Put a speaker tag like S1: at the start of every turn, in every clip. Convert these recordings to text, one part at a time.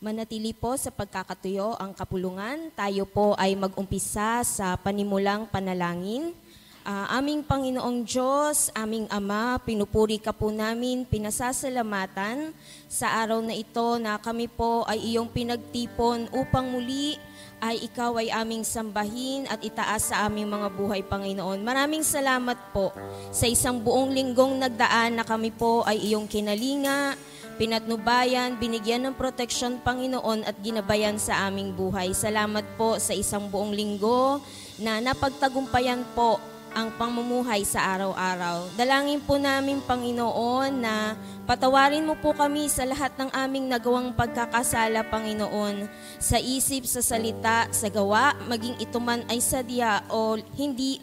S1: Manatili po sa pagkakatuyo ang kapulungan. Tayo po ay mag-umpisa sa panimulang panalangin. Aming Panginoong Diyos, aming Ama, pinupuri ka po namin, pinasasalamatan sa araw na ito na kami po ay iyong pinagtipon upang muli ay ikaw ay aming sambahin at itaas sa aming mga buhay, Panginoon. Maraming salamat po sa isang buong linggong nagdaan na kami po ay iyong kinalinga, pinatnubayan, binigyan ng proteksyon, Panginoon, at ginabayan sa aming buhay. Salamat po sa isang buong linggo na napagtagumpayan po ang pamumuhay sa araw-araw. Dalangin po namin, Panginoon, na patawarin mo po kami sa lahat ng aming nagawang pagkakasala, Panginoon, sa isip, sa salita, sa gawa, maging ito man ay sadya o hindi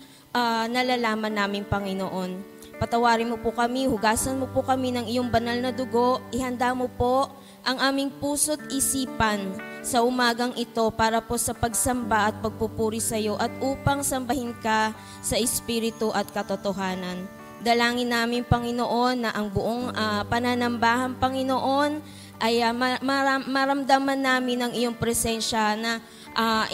S1: nalalaman namin, Panginoon. Patawarin mo po kami, hugasan mo po kami ng iyong banal na dugo, ihanda mo po ang aming puso't isipan sa umagang ito para po sa pagsamba at pagpupuri sa iyo at upang sambahin ka sa Espiritu at katotohanan. Dalangin namin, Panginoon, na ang buong pananambahan, Panginoon, ay maramdaman namin ang iyong presensya na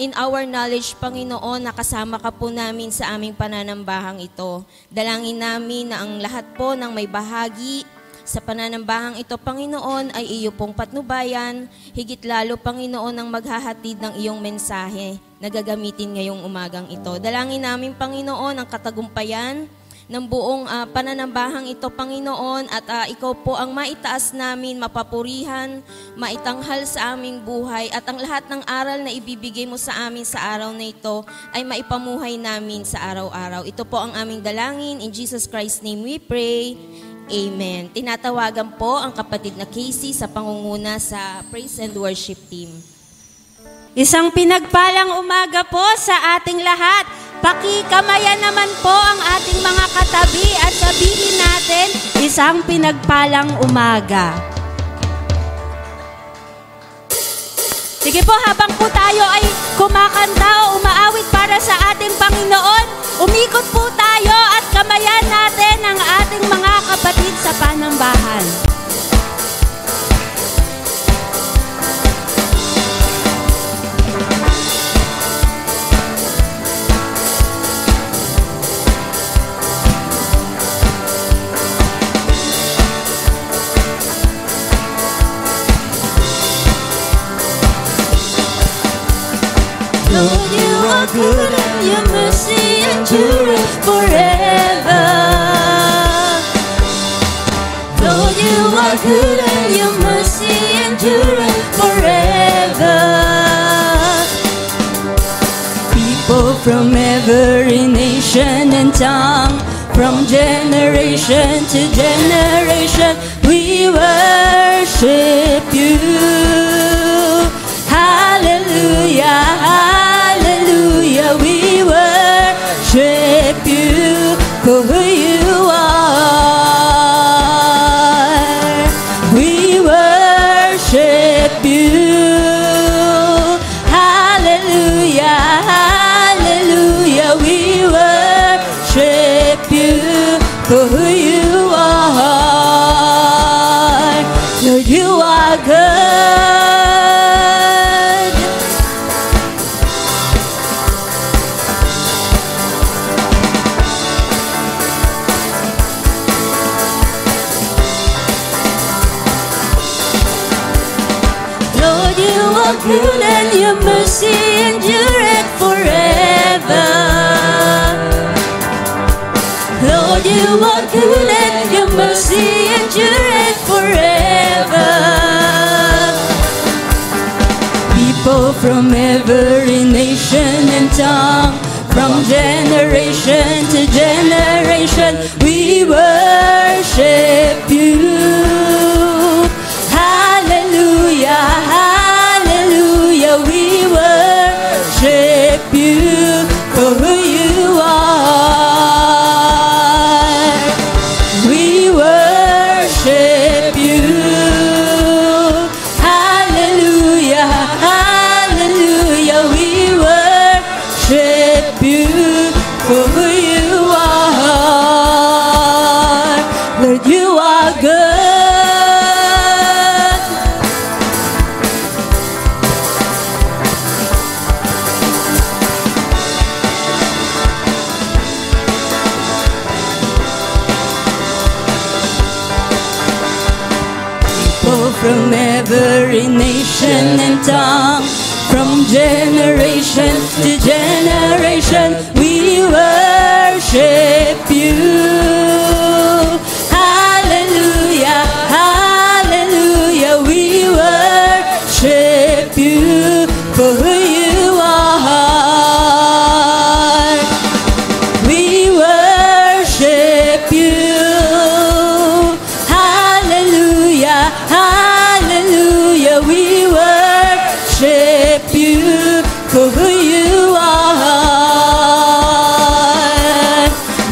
S1: in our knowledge, Panginoon, nakasama ka po namin sa aming pananambahang ito. Dalangin namin na ang lahat po ng may bahagi sa pananambahang ito, Panginoon, ay iyo pong patnubayan, higit lalo, Panginoon, ang maghahatid ng iyong mensahe na gagamitin ngayong umagang ito. Dalangin namin, Panginoon, ang katagumpayan ng buong pananambahang ito, Panginoon, at ikaw po ang maitaas namin, mapapurihan, maitanghal sa aming buhay, at ang lahat ng aral na ibibigay mo sa amin sa araw na ito ay maipamuhay namin sa araw-araw. Ito po ang aming dalangin. In Jesus Christ's name we pray. Amen. Tinatawagan po ang kapatid na Casey sa pangunguna sa Praise and Worship Team.
S2: Isang pinagpalang umaga po sa ating lahat. Pakikamayan naman po ang ating mga katabi at sabihin natin, isang pinagpalang umaga. Sige po, habang po tayo ay kumakanta o umaawit para sa ating Panginoon, umikot po tayo at kamayan natin ang ating mga kapatid sa panambahan.
S3: Lord, you are good and your mercy endureth forever. Lord, you are good and your mercy endureth forever. People from every nation and tongue, from generation to generation, we worship you. Hallelujah, hallelujah, we worship you for who you are. We worship you. Hallelujah, hallelujah, we worship you for who you are. Lord, you are good. Good and your mercy endureth forever. Lord, you are good and your mercy endureth forever. People from every nation and tongue, from generation to generation, we worship you. Hallelujah, hallelujah, we worship you for who you are. We worship you. Hallelujah, hallelujah, we worship you for who you are. Lord, you every nation and tongue. From generation to generation, we worship you. Hallelujah, hallelujah, we worship you for who you are. We worship you. Hallelujah, hallelujah, we worship you for who you are.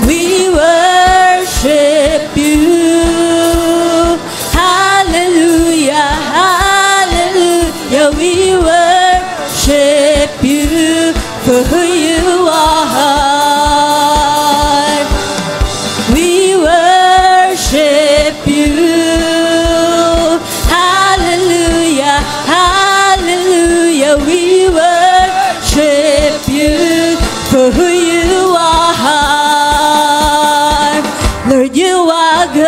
S3: We worship you. Hallelujah, hallelujah, we worship you for who you are. We worship you. Hallelujah, hallelujah, we worship you for who you are. Lord, you are good.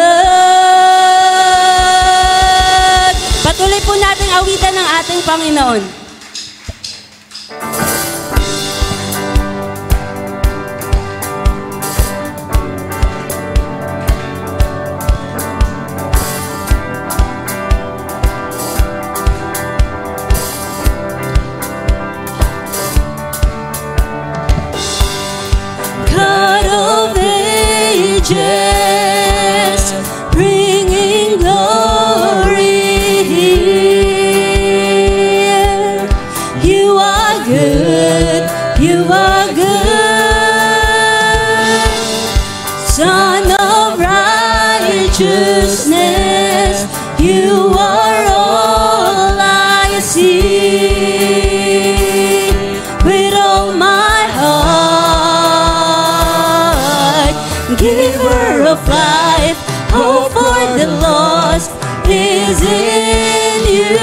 S2: Patuloy po nating awitan ng ating Panginoon.
S3: God of ages, bringing glory here. You are good, you are good. Son of righteousness, you are all I see. With all my heart, giver of life, hope for the lost is in you.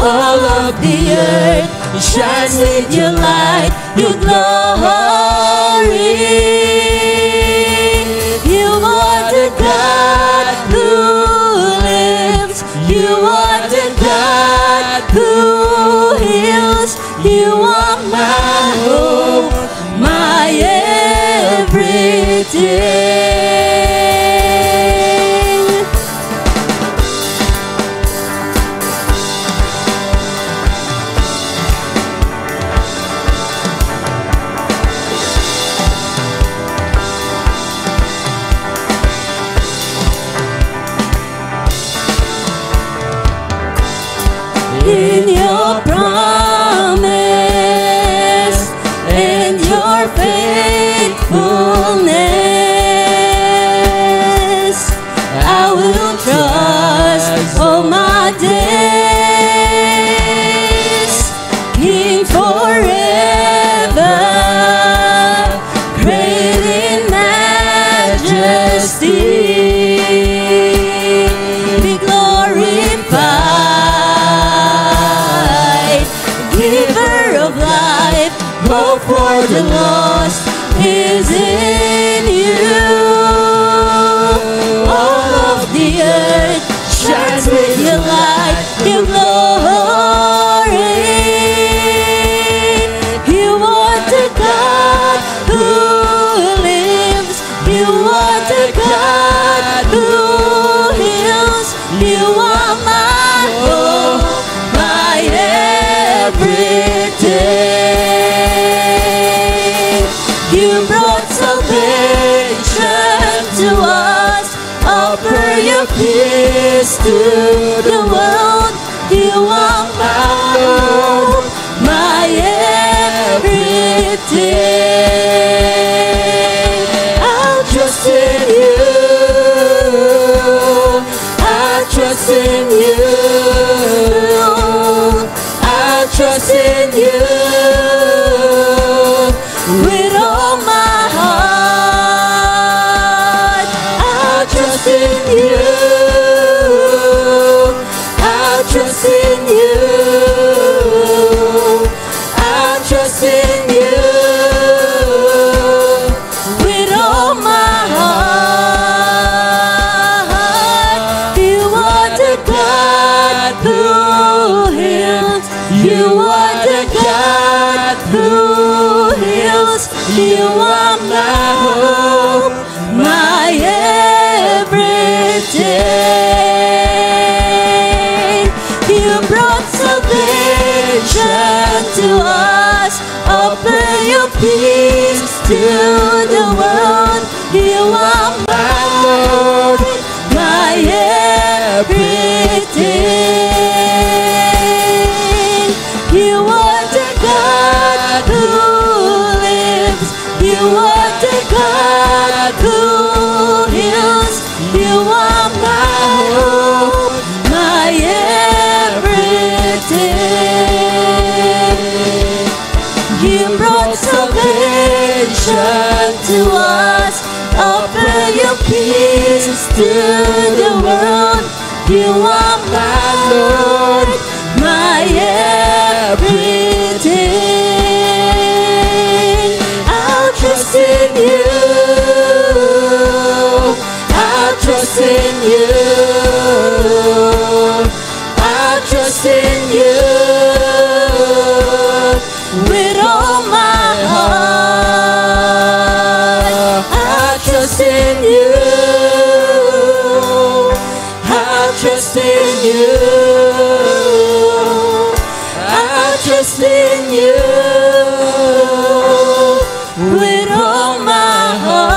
S3: All of the earth shines with your light, your glory. You are the God who lives. You are the God who heals. You are my hope, my everything. In your promise and your faithfulness, I will trust all my days. King forever, great in majesty, be glorified. Giver of life, hope for the lost is in you. All of the earth shines with your light, your glory. You are the God who lives. You are the God who heals. You are my hope, my everything. You brought salvation to us, offer your peace to the world. You are my hope, my everything. I'll trust in you. I trust in you. I trust in you. With all my heart, I trust in you. I trust in you. I trust in you. hills. You are my hope, my everything. You brought salvation to us. Offer your peace to the world. You are my Lord, my everything. You are the God who lives. You are the God who heals. You are my hope, my everything. You brought salvation to us. Offer your peace to the world. You are my Lord, my everything. I'll trust in you. I'll trust in you. I'll trust in you with all my heart. I'll trust in you. I'll trust in you. I'll trust in you with all my heart.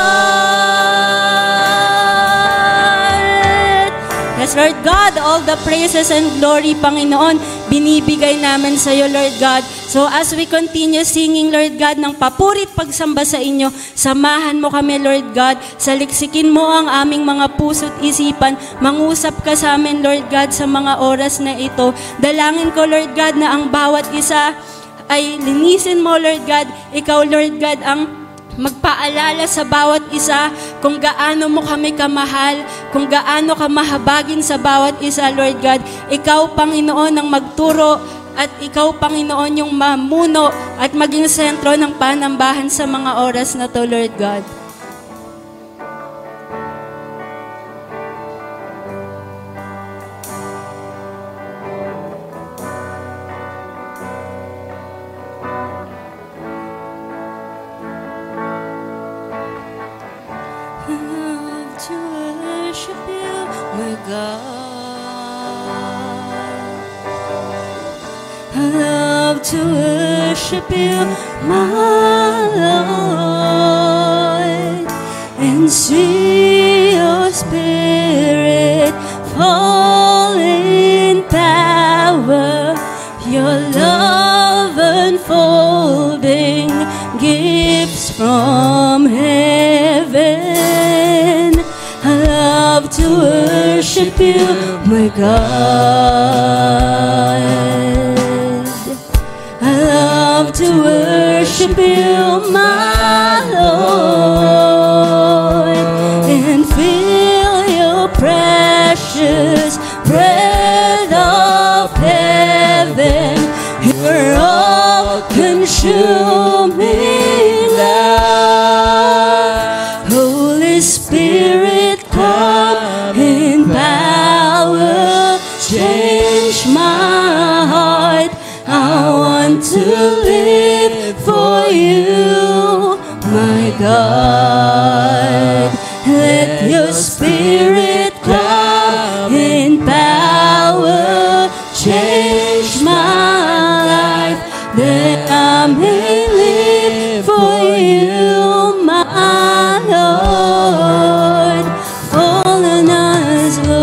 S2: Yes, Lord God, all the praises and glory, Panginoon, binibigay namin sa iyo, Lord God. So as we continue singing, Lord God, ng papurit pagsamba sa inyo, samahan mo kami, Lord God, saliksikin mo ang aming mga puso't isipan, mangusap ka sa amin, Lord God, sa mga oras na ito. Dalangin ko, Lord God, na ang bawat isa ay linisin mo, Lord God. Ikaw, Lord God, ang magpaalala sa bawat isa kung gaano mo kami kamahal, kung gaano ka mahabagin sa bawat isa, Lord God. Ikaw, Panginoon, ang magturo at ikaw, Panginoon, yung mamuno at maging sentro ng panambahan sa mga oras na to, Lord God.
S3: To worship you, my God. I love to worship you, my Lord, and see your Spirit fall in power, your love unfolding gifts from heaven. I love to worship you, my God. I love to worship you, my Lord, and feel your precious breath of heaven, your all-consuming love. Holy Spirit, come in power, change my heart. I want to live for you, my God. Let your Spirit come in power, change my life, that I may live for you, my Lord. Fall on us, Lord.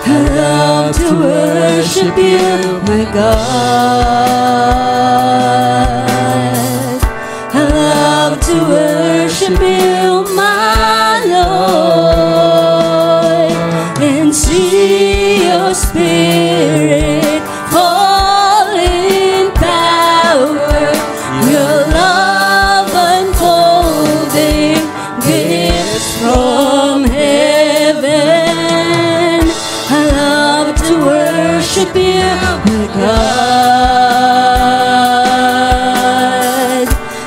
S3: I love to worship you, my God. I love to worship you, my Lord, and see your Spirit fall in power, your love unfolding gifts from heaven. I love to worship you, my God.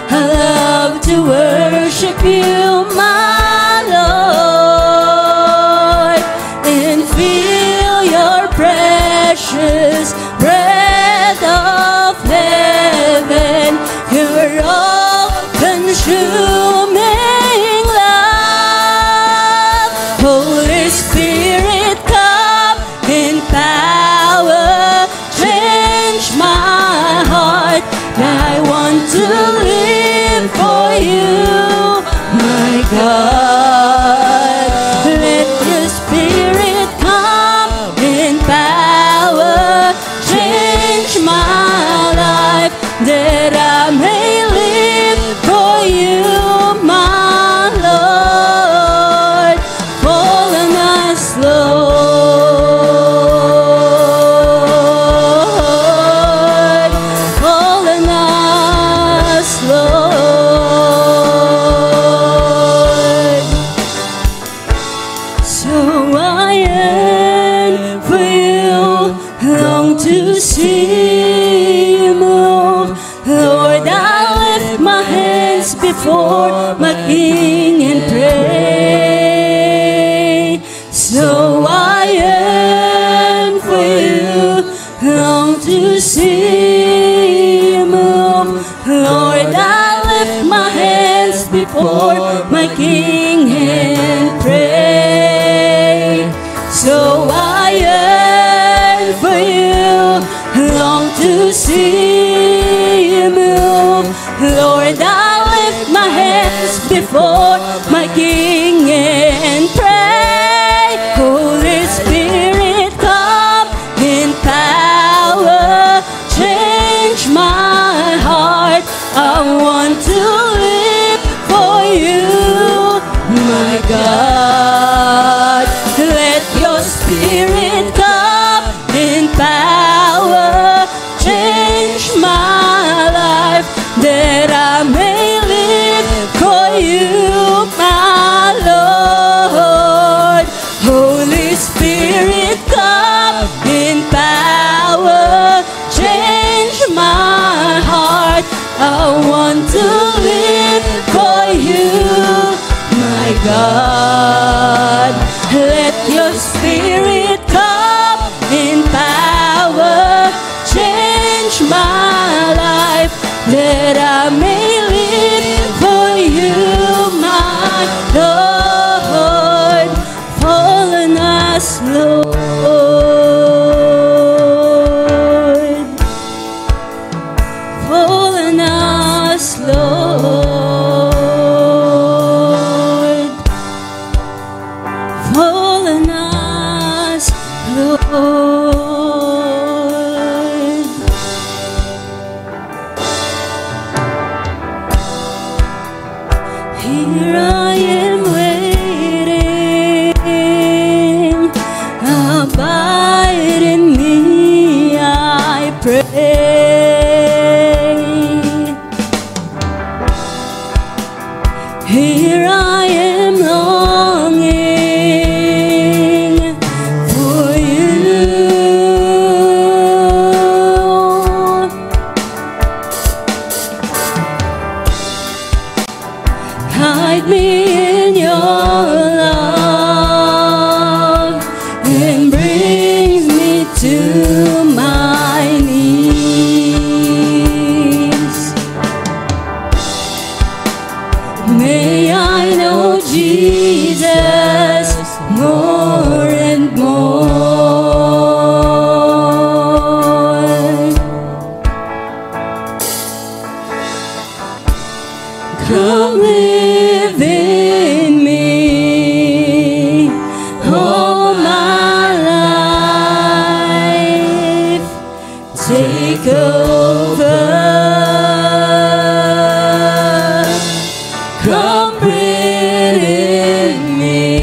S3: I love to worship you, my Lord, and feel your precious breath of heaven, your all-consuming love. Holy Spirit, come in power, change my heart. I want to live for you, my God. Let your Spirit come in power, change my life, that I may live for you, my Lord. Fall on us, Lord. Fall on us, Lord. So I yearn for you, long to see you move. Lord, I lift my hands before my King and pray. So I yearn for you, long to see you move. Lord, I lift my hands before my King and pray. So I yearn for you, long to see you move. Lord, I lift my hands before my King and pray. Holy Spirit, come in power, change my heart. I want to live for you, my God. Let your Spirit come in power, change my life, that I may live for you, my Lord. Holy Spirit, come in power, change my heart. I want to live for you, my God. Let your Spirit come in power, change my life, that I may live for you, my Lord. Fall on us, Lord. Fall on us, Lord. Fall on us, Lord. Here I am waiting, abide in me, I pray. Here I am longing for you. Hide me in your love and brings me to my knees. May I know Jesus more and more. Come live in me all my life. Take over. Come breathe in me,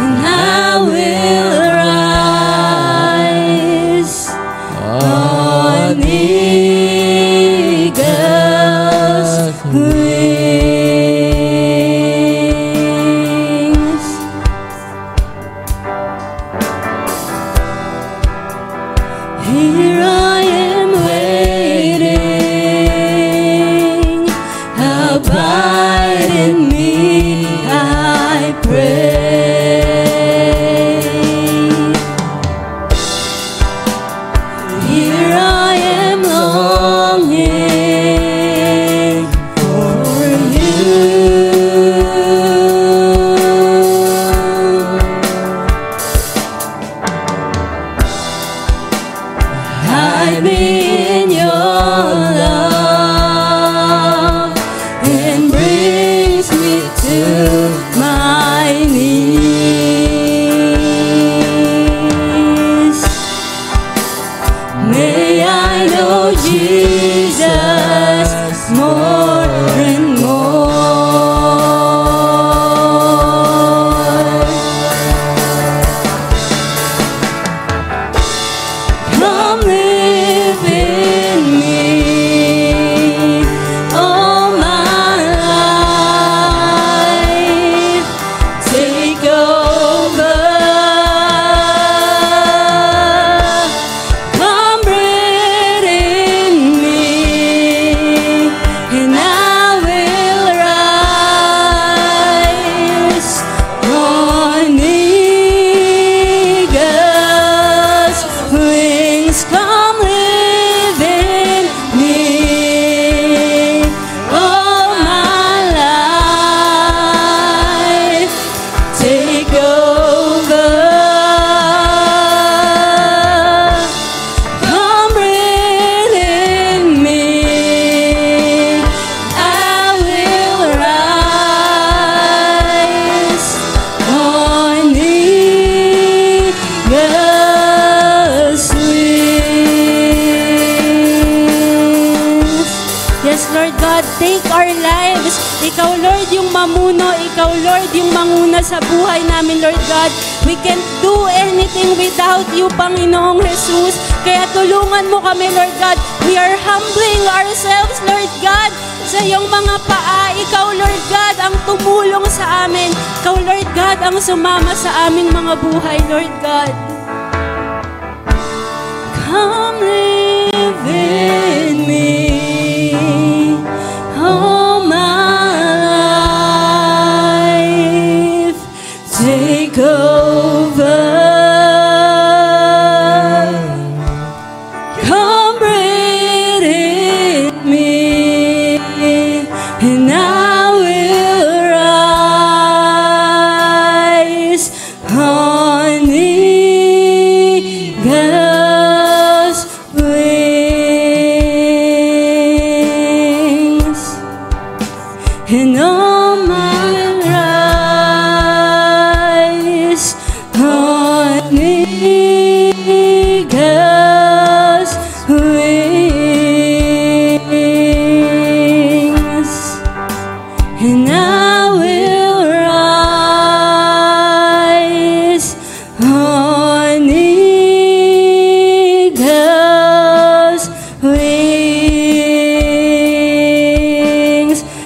S3: and I will rise on eagle's wings. Here I am waiting, abide in me, I pray. me in your love and brings me to my knees. May I know Jesus more and more. Come live in me all my life. Take over. Come breathe in me, and I will rise on eagle's wings. Come live in me all my life. Take over. Come breathe in me. I will rise on eagle's wings. Yes, Lord God, take our lives. Ikaw, Lord, yung mamuno. Ikaw, Lord, yung manguna sa buhay namin, Lord God. We can't do anything without you, Panginoong Jesus. Kaya tulungan mo kami, Lord God. We are humbling ourselves, Lord God, sa iyong mga paa. Ikaw, Lord God, ang tumulong sa amin. Ikaw, Lord God, ang sumama sa aming mga buhay, Lord God. Come live in me all my life. Take over. Come breathe in me, and I will rise on eagle's wings. And all my rise on eagle's wings. And I will rise on eagle's wings.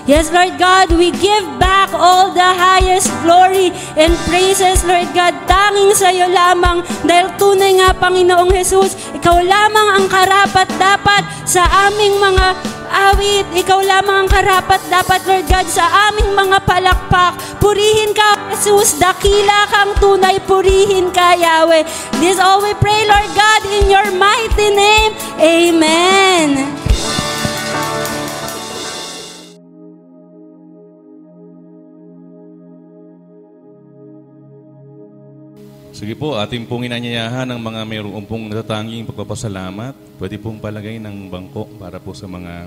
S3: Yes, Lord God, we give back all the highest glory and praises, Lord God, tanging sa iyo lamang, dahil tunay nga, Panginoong Jesus, ikaw lamang ang karapat-dapat sa aming mga awit. Ikaw lamang ang karapat-dapat, Lord God, sa aming mga palakpak. Purihin ka, Jesus, dakila kang tunay, purihin ka, Yahweh. This all we pray, Lord God, in your mighty name. Amen.
S4: Sige po, ating pong inanyayahan ang mga mayroong pong natatanging pagpapasalamat. Pwede pong palagay ng bangko para po sa mga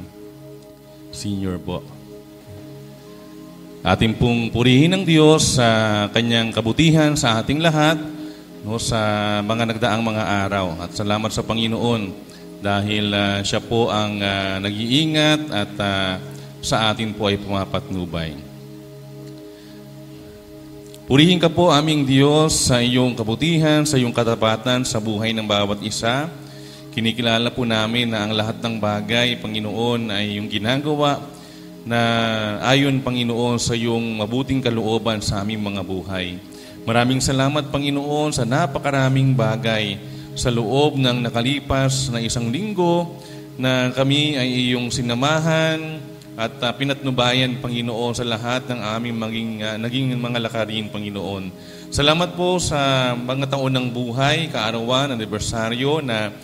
S4: senior po. Ating pong purihin ng Diyos sa kanyang kabutihan sa ating lahat, no, sa mga nagdaang mga araw. At salamat sa Panginoon dahil siya po ang nag-iingat at sa atin po ay pumapatnubay. Purihin ka po aming Diyos sa iyong kabutihan, sa iyong katapatan sa buhay ng bawat isa. Kinikilala po namin na ang lahat ng bagay, Panginoon, ay iyong ginagawa na ayon, Panginoon, sa iyong mabuting kalooban sa aming mga buhay. Maraming salamat, Panginoon, sa napakaraming bagay sa loob ng nakalipas na isang linggo na kami ay iyong sinamahan at pinatnubayan, Panginoon, sa lahat ng aming naging mga lakarin, Panginoon. Salamat po sa mga taon ng buhay, kaarawan, anibersaryo na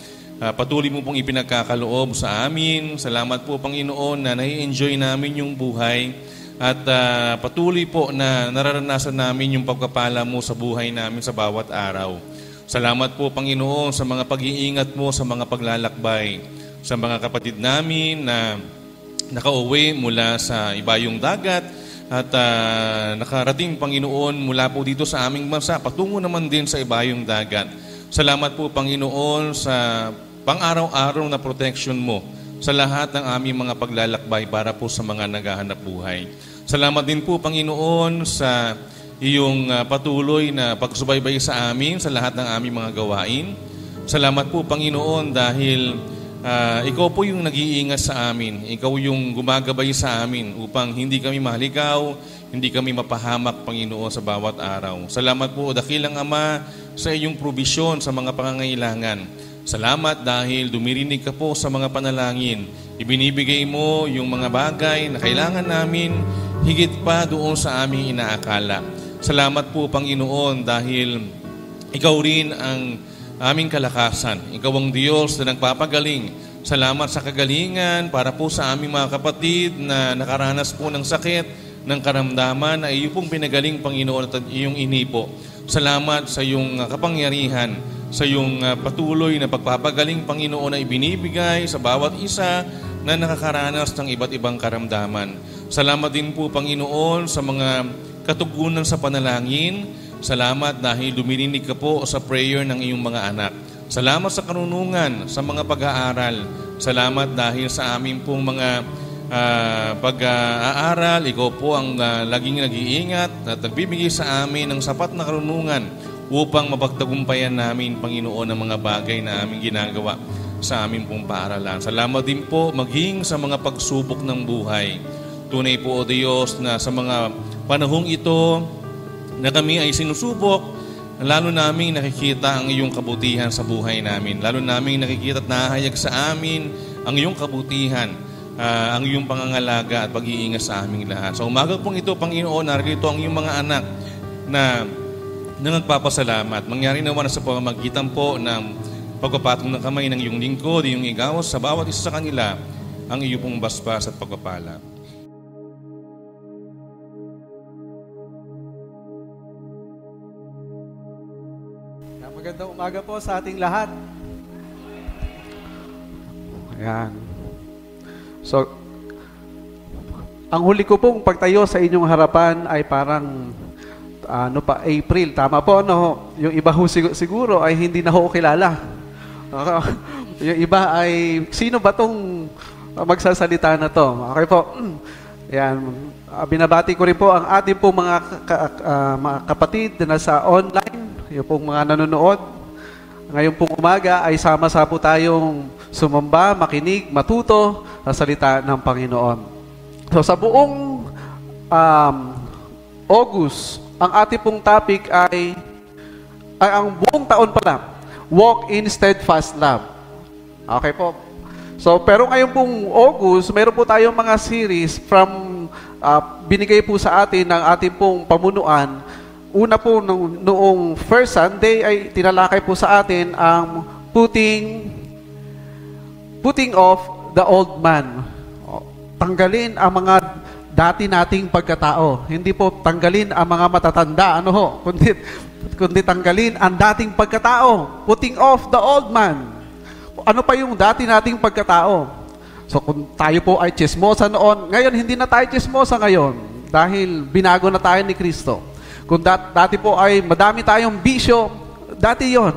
S4: patuloy mo pong ipinagkakaloob sa amin. Salamat po, Panginoon, na nai-enjoy namin yung buhay at patuloy po na nararanasan namin yung pagpapala mo sa buhay namin sa bawat araw. Salamat po, Panginoon, sa mga pag-iingat mo, sa mga paglalakbay, sa mga kapatid namin na nakauwi mula sa ibayong dagat at nakarating, Panginoon, mula po dito sa aming bansa, patungo naman din sa ibayong dagat. Salamat po, Panginoon, sa pang-araw-araw na protection mo sa lahat ng aming mga paglalakbay para po sa mga naghahanap buhay. Salamat din po, Panginoon, sa iyong patuloy na pagsubaybay sa amin, sa lahat ng aming mga gawain. Salamat po, Panginoon, dahil ikaw po yung nag-iingat sa amin. Ikaw yung gumagabay sa amin upang hindi kami mahaligaw, hindi kami mapahamak, Panginoon, sa bawat araw. Salamat po, dakilang Ama, sa iyong probisyon sa mga pangangailangan. Salamat dahil dumirinig ka po sa mga panalangin. Ibinibigay mo yung mga bagay na kailangan namin higit pa doon sa aming inaakala. Salamat po, Panginoon, dahil ikaw rin ang aming kalakasan. Ikaw ang Diyos na nagpapagaling. Salamat sa kagalingan para po sa aming mga kapatid na nakaranas po ng sakit, ng karamdaman na iyo pong pinagaling, Panginoon, at iyong inipo. Salamat sa iyong kapangyarihan, sa iyong patuloy na pagpapagaling, Panginoon, na ibinibigay sa bawat isa na nakakaranas ng iba't ibang karamdaman. Salamat din po, Panginoon, sa mga katugunan sa panalangin. Salamat dahil dumirinig ka po sa prayer ng iyong mga anak. Salamat sa karunungan, sa mga pag-aaral. Salamat dahil sa aming pong mga pag-aaral. Ikaw po ang laging nag-iingat at nagbibigay sa amin ng sapat na karunungan upang mapagtagumpayan namin, Panginoon, ang mga bagay na aming ginagawa sa aming pong paaralan. Salamat din po maging sa mga pagsubok ng buhay. Tunay po, O Diyos, na sa mga panahong ito na kami ay sinusubok, lalo naming nakikita ang iyong kabutihan sa buhay namin. Lalo naming nakikita at nahahayag sa amin ang iyong kabutihan, ang iyong pangangalaga at pag-iingat sa aming lahat. Sa umaga pong ito, Panginoon, narito ang iyong mga anak na nagpapasalamat. Mangyari naman sa pamamagitan po ng pagpapatong ng kamay ng iyong lingkod, iyong igawas sa bawat isa sa kanila ang iyong pong basbas at pagpapala.
S5: Magandang umaga po sa ating lahat. Ayan. So, ang huli ko pong pagtayo sa inyong harapan ay parang April. Tama po, no? Yung iba ho siguro ay hindi na ho kilala. Yung iba ay, sino ba tong magsasalita na to? Okay po. Ayan. Binabati ko rin po ang ating pong mga kapatid na nasa online. Yung pong mga nanonood, ngayon pong umaga ay sama-sama po tayong sumamba, makinig, matuto sa salita ng Panginoon. So sa buong August, ang ating pong topic ay ang buong taon pala, walk in steadfast love. Okay po. So pero ngayon pong August, meron po tayong mga series from binigay po sa atin ng ating pong pamunuan. Una po, noong first Sunday ay tinalakay po sa atin ang putting off the old man. Tanggalin ang mga dati nating pagkatao. Hindi po tanggalin ang mga matatanda, kundi tanggalin ang dating pagkatao. Putting off the old man. Ano pa yung dati nating pagkatao? So kung tayo po ay chismosa noon, ngayon hindi na tayo chismosa ngayon dahil binago na tayo ni Kristo. Kung dati po ay madami tayong bisyo, dati yon,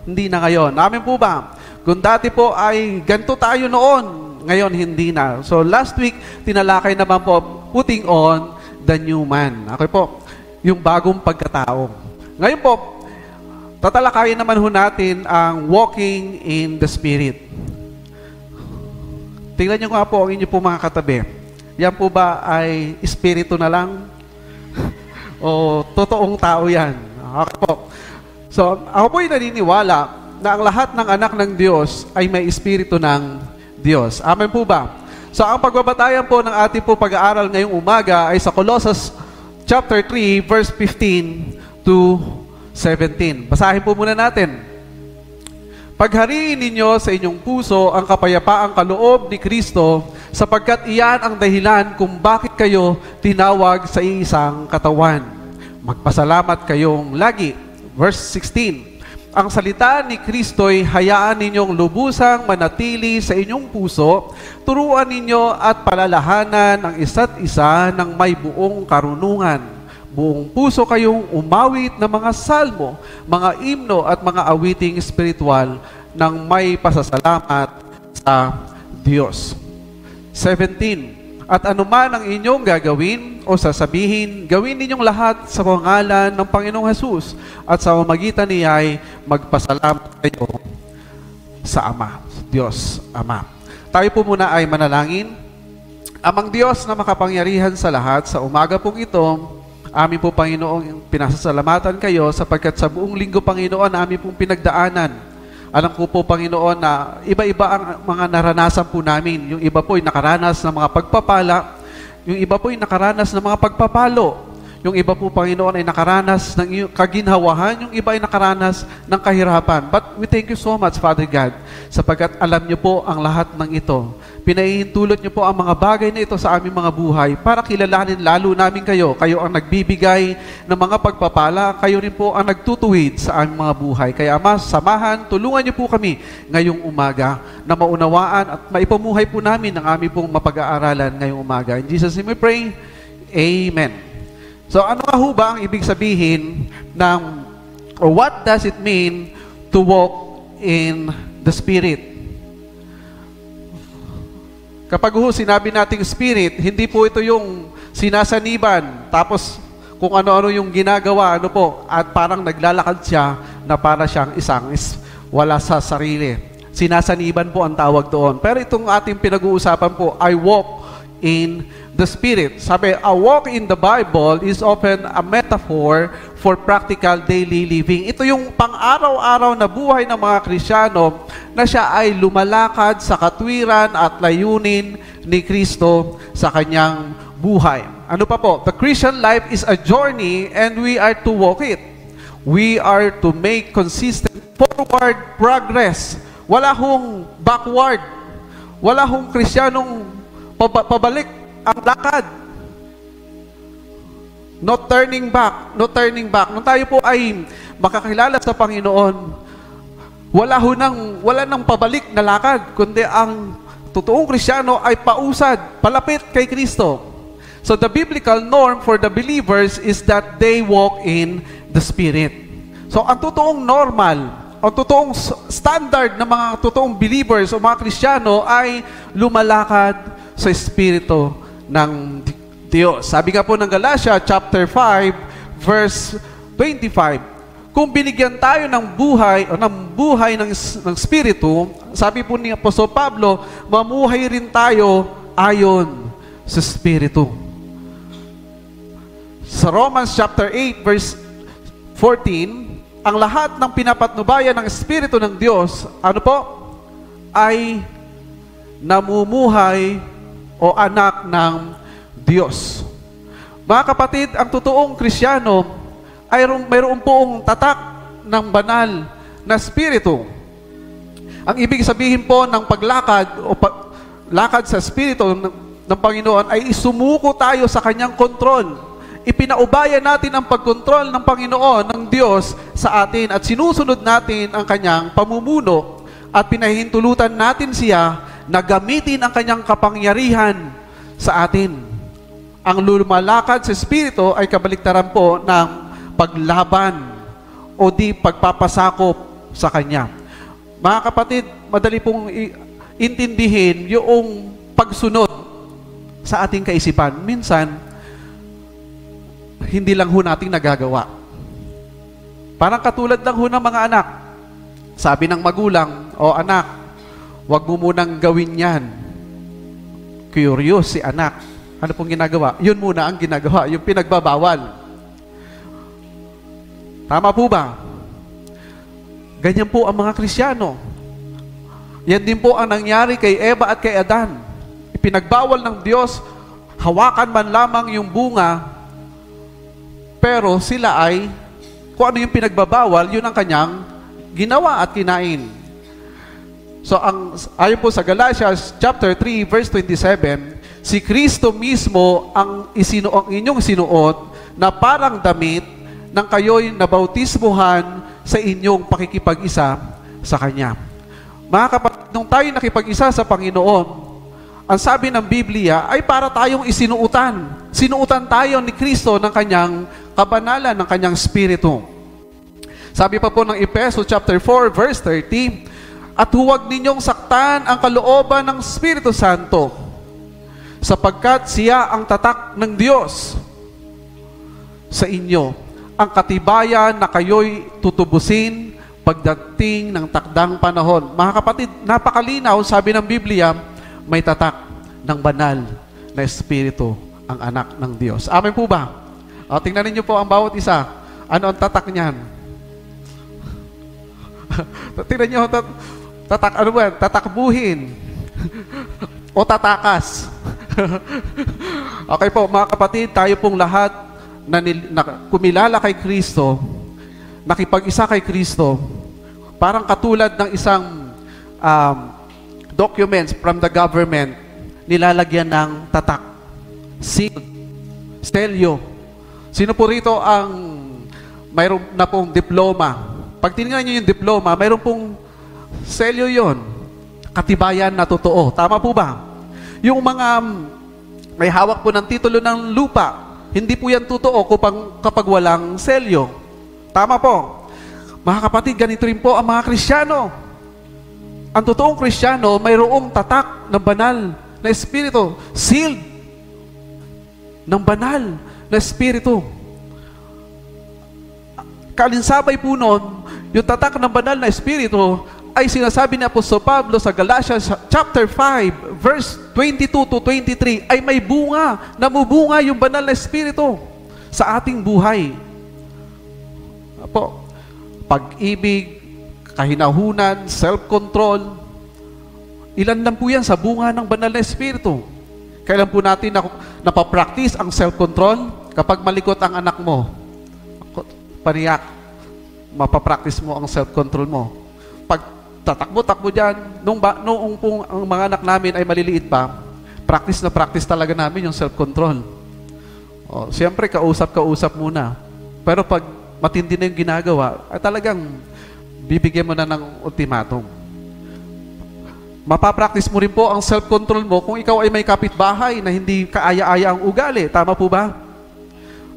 S5: hindi na ngayon. Amen po ba? Kung dati po ay ganito tayo noon, ngayon hindi na. So last week, tinalakay naman po, putting on the new man. Okay po, yung bagong pagkatao. Ngayon po, tatalakayin naman ho natin ang walking in the Spirit. Tingnan nyo nga po ang inyo po mga katabi. Yan po ba ay espiritu na lang? O totoong tao yan? Okay po. So, ako po'y naniniwala na ang lahat ng anak ng Diyos ay may espiritu ng Diyos. Amen po ba? So, ang pagbabatayan po ng ating po pag-aaral ngayong umaga ay sa Colossus chapter 3, verse 15 to 17. Basahin po muna natin. Paghariin ninyo sa inyong puso ang kapayapaang kaloob ni Kristo sapagkat iyan ang dahilan kung bakit kayo tinawag sa isang katawan. Magpasalamat kayong lagi. Verse 16. ang salita ni Kristo'y hayaan ninyong lubusang manatili sa inyong puso, turuan ninyo at palalahanan ang isa't isa ng may buong karunungan. Buong puso kayong umawit ng mga salmo, mga himno at mga awiting espiritual ng may pasasalamat sa Diyos. 17. At anuman ang inyong gagawin o sasabihin, gawin ninyong lahat sa pangalan ng Panginoong Hesus at sa pamamagitan niya ay magpasalamat kayo sa Ama, Diyos Ama. Tayo po muna ay manalangin. Amang Diyos na makapangyarihan sa lahat, sa umaga pong ito, amin po Panginoong pinasasalamatan kayo sapagkat sa buong linggo Panginoon amin pong pinagdaanan. Alam ko po, Panginoon, na iba-iba ang mga naranasan po namin. Yung iba po ay nakaranas ng mga pagpapala. Yung iba po ay nakaranas ng mga pagpapalo. Yung iba po, Panginoon, ay nakaranas ng kaginhawahan. Yung iba ay nakaranas ng kahirapan. But we thank you so much, Father God, sapagkat alam niyo po ang lahat ng ito. Pinahihintulot niyo po ang mga bagay na ito sa aming mga buhay para kilalanin lalo namin kayo. Kayo ang nagbibigay ng mga pagpapala. Kayo rin po ang nagtutuwid sa aming mga buhay. Kaya Ama, samahan, tulungan niyo po kami ngayong umaga na maunawaan at maipamuhay po namin ang aming pong mapag-aaralan ngayong umaga. In Jesus' name we pray. Amen. So ano nga ho ba ang ibig sabihin ng, or what does it mean to walk in the Spirit? Kapag ho sinabi nating Spirit, hindi po ito yung sinasaniban, tapos kung ano-ano yung ginagawa, ano po, at parang naglalakad siya na para siyang wala sa sarili. Sinasaniban po ang tawag doon. Pero itong ating pinag-uusapan po, I walk in the Spirit. Sabi, a walk in the Bible is often a metaphor for practical daily living. Ito yung pang-araw-araw na buhay ng mga Kristiyano na siya ay lumalakad sa katwiran at layunin ni Kristo sa kanyang buhay. Ano pa po? The Christian life is a journey and we are to walk it. We are to make consistent forward progress. Wala hong backward. Wala hong Kristiyanong pabalik ang lakad. No turning back. No turning back. Nung tayo po ay makakilala sa Panginoon, wala nang pabalik na lakad, kundi ang totoong Kristiyano ay pausad, palapit kay Kristo. So the biblical norm for the believers is that they walk in the Spirit. So ang totoong normal, ang totoong standard ng mga totoong believers o mga Kristiyano ay lumalakad sa Espiritu ng Diyos. Sabi nga po ng Galatia chapter 5 verse 25, kung binigyan tayo ng buhay ng Espiritu, sabi po ni Apostol Pablo, mamuhay rin tayo ayon sa Espiritu. Sa Romans chapter 8 verse 14, ang lahat ng pinapatnubayan ng Espiritu ng Diyos, ano po? Ay namumuhay o anak ng Diyos. Mga kapatid, ang totoong Kristiyano ay mayroon poong tatak ng banal na Espiritu. Ang ibig sabihin po ng paglakad o lakad sa Espiritu ng Panginoon ay isumuko tayo sa kanyang kontrol. Ipinaubaya natin ang pagkontrol ng Panginoon, ng Diyos sa atin at sinusunod natin ang kanyang pamumuno at pinahintulutan natin siya na gamitin ang kanyang kapangyarihan sa atin. Ang lumalakad sa Espiritu ay kabaliktaran po ng paglaban o di pagpapasakop sa Kanya. Mga kapatid, madali pong intindihin yung pagsunod sa ating kaisipan. Minsan, hindi lang ho nating nagagawa. Parang katulad lang ho ng mga anak. Sabi ng magulang, o anak, huwag mo munang gawin yan. Curious si anak. Ano pong ginagawa? Yun muna ang ginagawa, yung pinagbabawal. Tama po ba? Ganyan po ang mga Kristiyano. Yan din po ang nangyari kay Eva at kay Adan. Ipinagbawal ng Diyos, hawakan man lamang yung bunga, pero sila ay, kung ano yung pinagbabawal, yun ang kanyang ginawa at kinain. So, ayon po sa Galatians chapter 3, verse 27, si Kristo mismo ang inyong sinuot na parang damit nang kayo'y nabautismuhan sa inyong pakikipag-isa sa Kanya. Mga kapatid, nung tayo nakipag-isa sa Panginoon, ang sabi ng Biblia ay para tayong isinuutan. Sinuutan tayo ni Kristo ng Kanyang kabanalan, ng Kanyang Espiritu. Sabi pa po ng Efeso chapter 4 verse 30, at huwag ninyong saktan ang kalooban ng Espiritu Santo, sapagkat siya ang tatak ng Diyos sa inyo, ang katibayan na kayo'y tutubusin pagdating ng takdang panahon. Mga kapatid, napakalinaw, sabi ng Biblia, may tatak ng banal na Espiritu ang anak ng Diyos. Amen po ba? O, tingnan niyo po ang bawat isa. Ano ang tatak niyan? Tingnan niyo, tatak, ano ba? Tatakbuhin. O tatakas. Okay po, mga kapatid, tayo pong lahat na kumilala kay Kristo, nakipag-isa kay Kristo, parang katulad ng isang documents from the government, nilalagyan ng tatak, seal, stelyo. Sino po rito ang mayroon na pong diploma? Pag tinignan niyo yung diploma, mayroon pong selyo yon, katibayan na totoo. Tama po ba? Yung mga may hawak po ng titulo ng lupa, hindi po yan totoo kapag walang selyo. Tama po. Mga kapatid, ganito rin po ang mga Kristiyano. Ang totoong Kristiyano, mayroong tatak ng banal na Espiritu, sealed ng banal na Espiritu. Kalinsabay po nun, yung tatak ng banal na Espiritu ay sinasabi ni Apostol Pablo sa Galatians chapter 5 verse 22 to 23 ay may bunga, namubunga yung banal na Espiritu sa ating buhay. Apo, pag-ibig, kahinahunan, self-control, ilan lang po yan sa bunga ng banal na Espiritu. Kailan po natin napapractice ang self-control? Kapag malikot ang anak mo, paniyak, mapapractice mo ang self-control mo. Pag tatakbo-takbo dyan, noong pong ang mga anak namin ay maliliit pa, practice na practice talaga namin yung self-control. O, siyempre, kausap muna. Pero pag matindi na yung ginagawa, ay talagang bibigyan mo na ng ultimatum. Mapapractice mo rin po ang self-control mo kung ikaw ay may kapitbahay na hindi kaaya-aya ang ugali. Tama po ba?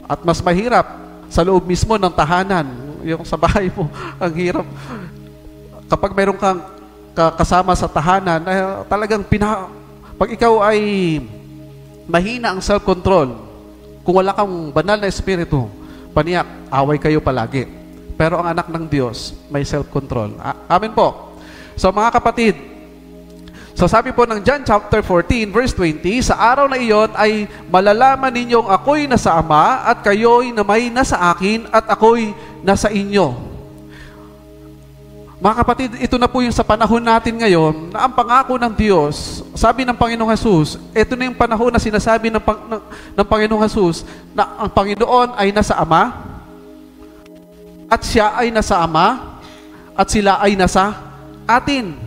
S5: At mas mahirap sa loob mismo ng tahanan, yung sa bahay mo, ang hirap. Kapag mayroon kang kasama sa tahanan, talagang pag ikaw ay mahina ang self-control, kung wala kang banal na Espiritu, paniyak, away kayo palagi. Pero ang anak ng Diyos, may self-control. Amen po. So mga kapatid, so sabi po ng John chapter 14 verse 20, sa araw na iyon ay malalaman ninyong ako'y nasa Ama at kayo'y na may nasa akin at ako'y nasa inyo. Mga kapatid, ito na po yung sa panahon natin ngayon na ang pangako ng Diyos, sabi ng Panginoong Jesus, ito na yung panahon na sinasabi ng Panginoong Jesus na ang Panginoon ay nasa Ama at siya ay nasa Ama at sila ay nasa atin.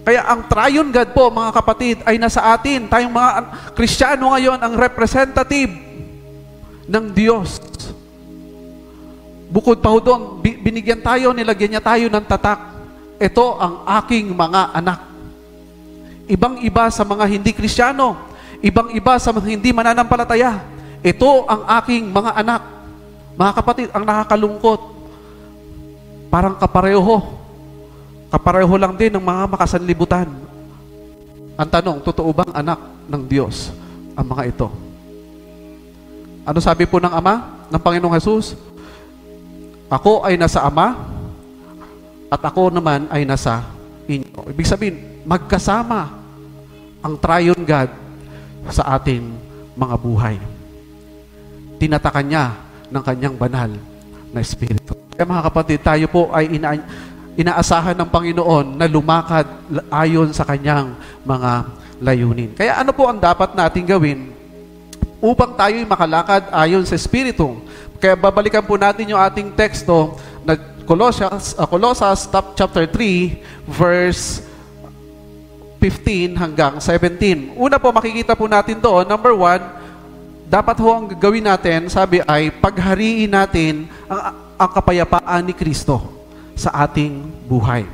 S5: Kaya ang triune God po, mga kapatid, ay nasa atin. Tayong mga Kristiyano ngayon, ang representative ng Diyos. Bukod pa ho doon, binigyan tayo, nilagyan niya tayo ng tatak. Ito ang aking mga anak. Ibang-iba sa mga hindi Kristiyano. Ibang-iba sa mga hindi mananampalataya. Ito ang aking mga anak. Mga kapatid, ang nakakalungkot, parang kapareho lang din ng mga makasanlibutan. Ang tanong, totoo bang anak ng Diyos ang mga ito? Ano sabi po ng Ama, ng Panginoong Jesus? Ako ay nasa Ama at ako naman ay nasa inyo. Ibig sabihin, magkasama ang triune God sa ating mga buhay. Tinatakan niya ng kanyang banal na Espiritu. Kaya mga kapatid, tayo po ay inaasahan ng Panginoon na lumakad ayon sa kanyang mga layunin. Kaya ano po ang dapat natin gawin upang tayo'y makalakad ayon sa Espiritu? Kaya babalikan po natin yung ating teksto na Colossus chapter 3 verse 15 hanggang 17. Una po makikita po natin doon, number 1, dapat ho ang gawin natin, sabi ay, paghariin natin ang kapayapaan ni Kristo sa ating buhay.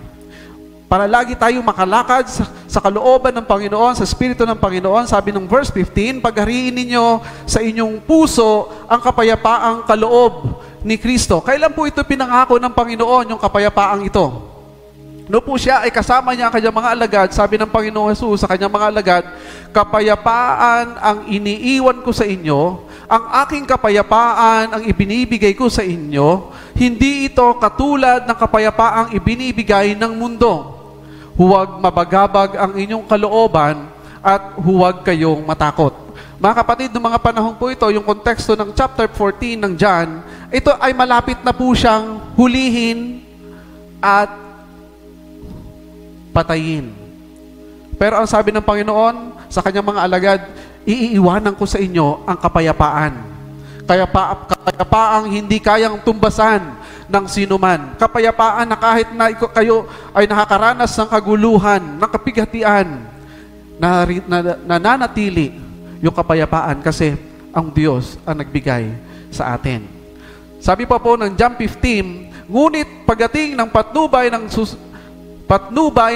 S5: Para lagi tayo makalakad sa kalooban ng Panginoon, sa Espiritu ng Panginoon, sabi ng verse 15, paghariin ninyo sa inyong puso ang kapayapaang kaloob ni Kristo. Kailan po ito pinangako ng Panginoon, yung kapayapaang ito? No po siya ay kasama niya ang kanyang mga alagad, sabi ng Panginoong Jesus sa kanyang mga alagad, kapayapaan ang iniiwan ko sa inyo, ang aking kapayapaan ang ibinibigay ko sa inyo, hindi ito katulad ng kapayapaang ibinibigay ng mundo. Huwag mabagabag ang inyong kalooban at huwag kayong matakot. Mga kapatid, noong mga panahon po ito, yung konteksto ng chapter 14 ng John, ito ay malapit na po siyang hulihin at patayin. Pero ang sabi ng Panginoon sa kanyang mga alagad, iiwanan ko sa inyo ang kapayapaan. Kapayapaang hindi kayang tumbasan ng sinuman. Kapayapaan na kahit na kayo ay nakakaranas ng kaguluhan, ng kapighatian, nananatili yung kapayapaan kasi ang Diyos ang nagbigay sa atin. Sabi pa po ng John 15, ngunit pagdating ng patnubay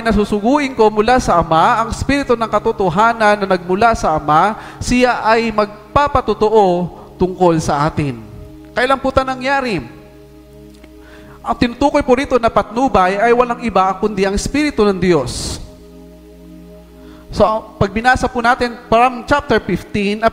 S5: na susuguin ko mula sa Ama, ang Espiritu ng katotohanan na nagmula sa Ama, siya ay magpapatotoo tungkol sa atin. Kailan po ito nangyari? Ang tinutukoy po rito na patnubay ay walang iba kundi ang Espiritu ng Diyos. So, pag binasa po natin from chapter 14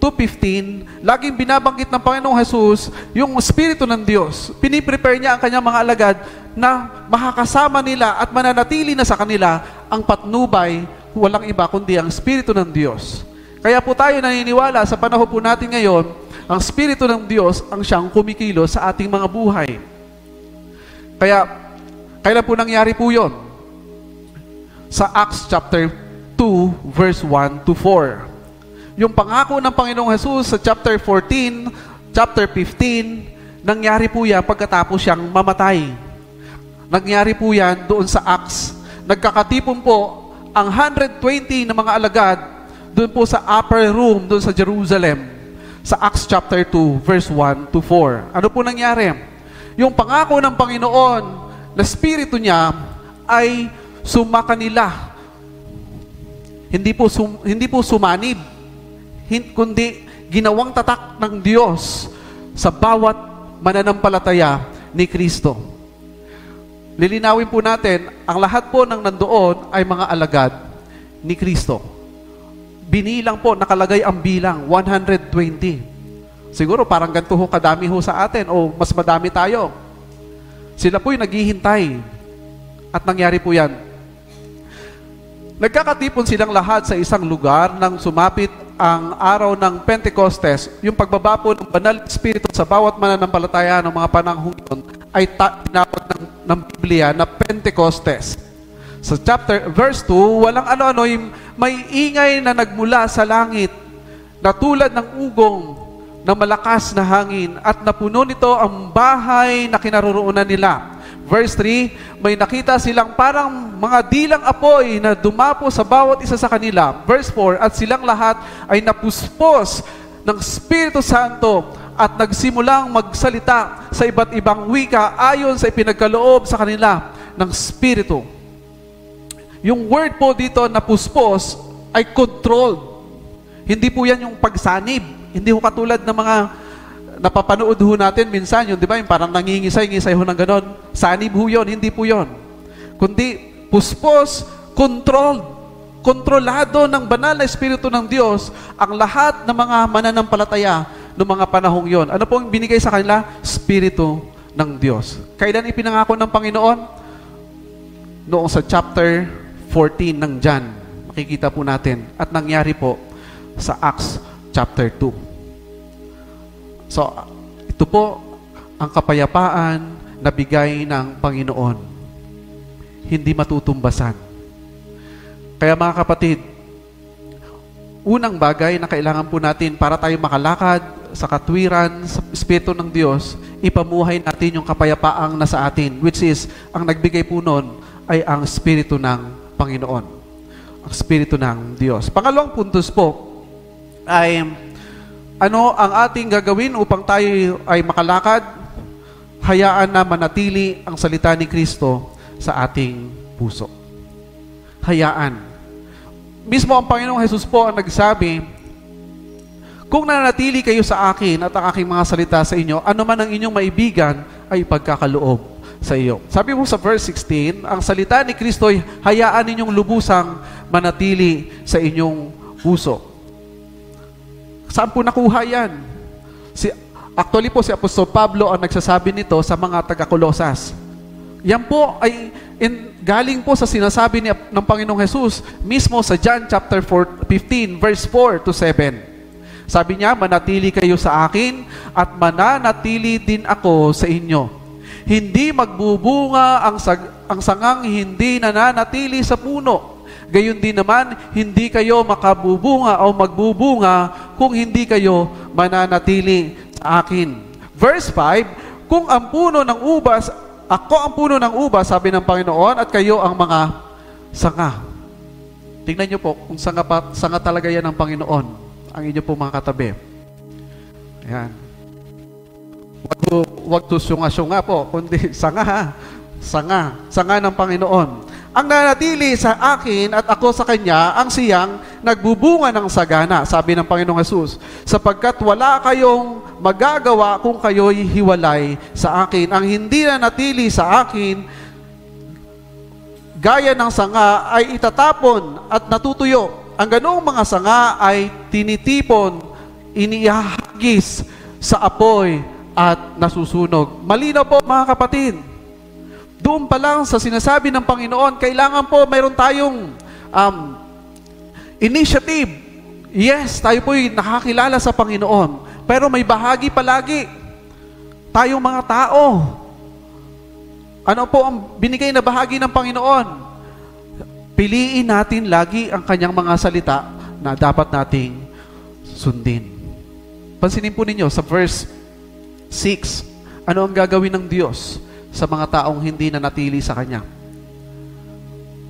S5: to 15, laging binabanggit ng Panginoong Jesus yung Espiritu ng Diyos. Piniprepare niya ang kanyang mga alagad na makakasama nila at mananatili na sa kanila ang patnubay, walang iba kundi ang Espiritu ng Diyos. Kaya po tayo naniniwala sa panahon po natin ngayon, ang Espiritu ng Diyos ang siyang kumikilos sa ating mga buhay. Kaya, kailan po nangyari po yun? Sa Acts chapter 2, verse 1 to 4. Yung pangako ng Panginoong Jesus sa chapter 14, chapter 15, nangyari po yan pagkatapos siyang mamatay. Nangyari po yan doon sa Acts. Nagkakatipon po ang 120 na mga alagad doon po sa upper room, doon sa Jerusalem, sa Acts chapter 2, verse 1 to 4. Ano po nangyari? Yung pangako ng Panginoon na Espiritu niya ay sumakanila. Hindi po sumanib, kundi ginawang tatak ng Diyos sa bawat mananampalataya ni Kristo. Lilinawin po natin, ang lahat po ng nandoon ay mga alagad ni Kristo. Binilang po, nakalagay ang bilang, 120. Siguro parang ganito ho kadami ho sa atin o mas madami tayo. Sila po'y naghihintay at nangyari po yan. Nagkakatipon silang lahat sa isang lugar nang sumapit ang araw ng Pentecostes. Yung pagbaba po ng Banal Espiritu sa bawat mananampalataya ng mga panahon yun ay tinawag ng Biblia na Pentecostes. Sa verse 2, walang ano-ano, may ingay na nagmula sa langit na tulad ng ugong ng malakas na hangin at napuno nito ang bahay na kinaroroonan nila. Verse 3, may nakita silang parang mga dilang apoy na dumapo sa bawat isa sa kanila. Verse 4, at silang lahat ay napuspos ng Espiritu Santo at nagsimulang magsalita sa iba't ibang wika ayon sa ipinagkaloob sa kanila ng Espiritu. Yung word po dito na puspos ay controlled. Hindi po yan yung pagsanib. Hindi po katulad ng mga napapanood ho natin minsan, yun, di ba? Yung parang nangingisay-ngisay ho ng ganon. Sanib ho yun, hindi po yun. Kundi, puspos, controlled. Kontrolado ng banal na Espiritu ng Diyos ang lahat ng mga mananampalataya ng mga panahong yon. Ano pong binigay sa kanila? Espiritu ng Diyos. Kailan ipinangako ng Panginoon? Noong sa chapter 14 ng John. Makikita po natin. At nangyari po sa Acts chapter 2. So, ito po ang kapayapaan na bigay ng Panginoon. Hindi matutumbasan. Kaya mga kapatid, unang bagay na kailangan po natin para tayo makalakad sa katwiran, sa Espiritu ng Diyos, ipamuhay natin yung kapayapaang nasa atin, which is, ang nagbigay po nun ay ang Espiritu ng Panginoon. Ang Espiritu ng Diyos. Pangalawang puntos po, ay ano ang ating gagawin upang tayo ay makalakad? Hayaan na manatili ang salita ni Kristo sa ating puso. Hayaan. Mismo ang Panginoong Hesus po ang nagsabi, kung nanatili kayo sa akin at ang aking mga salita sa inyo, ano man ang inyong maibigan ay pagkakaloob sa iyo. Sabi mo sa verse 16, ang salita ni Kristo ay hayaan ninyong lubusang manatili sa inyong puso. Saan po nakuha yan? Actually po si Apostol Pablo ang nagsasabi nito sa mga taga-Kolosas. Yan po ay galing po sa sinasabi ng Panginoong Hesus mismo sa John chapter 15 verse 4 to 7. Sabi niya, manatili kayo sa akin at mananatili din ako sa inyo. Hindi magbubunga ang sangang hindi nananatili sa puno. Gayon din naman, hindi kayo makabubunga o magbubunga kung hindi kayo mananatili sa akin. Verse 5, kung ang puno ng ubas, ako ang puno ng ubas, sabi ng Panginoon, at kayo ang mga sanga. Tingnan niyo po, kung sanga talaga yan ng Panginoon, ang inyo po mga katabi. Ayan. Wag to syunga-syunga po, kundi sanga. Sanga ng Panginoon. Ang nanatili sa akin at ako sa Kanya, ang siyang nagbubunga ng sagana, sabi ng Panginoong Hesus, sapagkat wala kayong magagawa kung kayo'y hiwalay sa akin. Ang hindi nanatili sa akin, gaya ng sanga, ay itatapon at natutuyo. Ang ganoong mga sanga ay tinitipon, inihagis sa apoy at nasusunog. Malinaw po mga kapatid. Doon pa lang sa sinasabi ng Panginoon, kailangan po mayroon tayong initiative. Yes, tayo po'y nakakilala sa Panginoon. Pero may bahagi palagi. Tayong mga tao. Ano po ang binigay na bahagi ng Panginoon? Piliin natin lagi ang kanyang mga salita na dapat nating sundin. Pansinin po ninyo sa verse 6, ano ang gagawin ng Diyos sa mga taong hindi nanatili sa Kanya?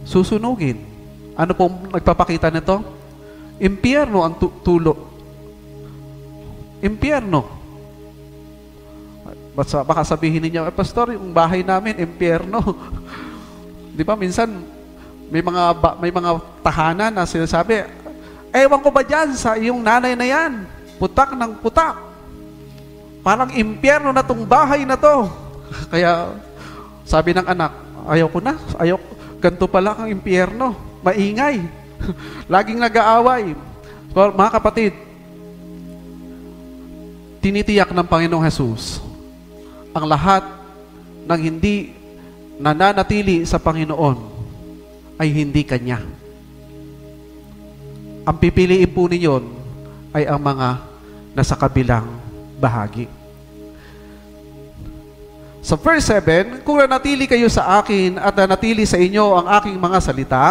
S5: Susunugin. Ano pong nagpapakita nito? Impyerno ang tulo. Impyerno. Baka sabihin ninyo, Pastor, yung bahay namin, impyerno. Di ba, minsan, may mga tahanan na sinasabi, ewan ko ba dyan sa iyong nanay na yan? Putak ng putak. Parang impyerno na tong bahay na to. Kaya, sabi ng anak, ayaw ko na. Ganito pala ang impyerno. Maingay. Laging nag-aaway. So, mga kapatid, tinitiyak ng Panginoong Hesus ang lahat ng hindi nananatili sa Panginoon ay hindi Kanya. Ang pipiliin po ninyo ay ang mga nasa kabilang bahagi. Sa verse 7, kung nanatili kayo sa akin at nanatili sa inyo ang aking mga salita,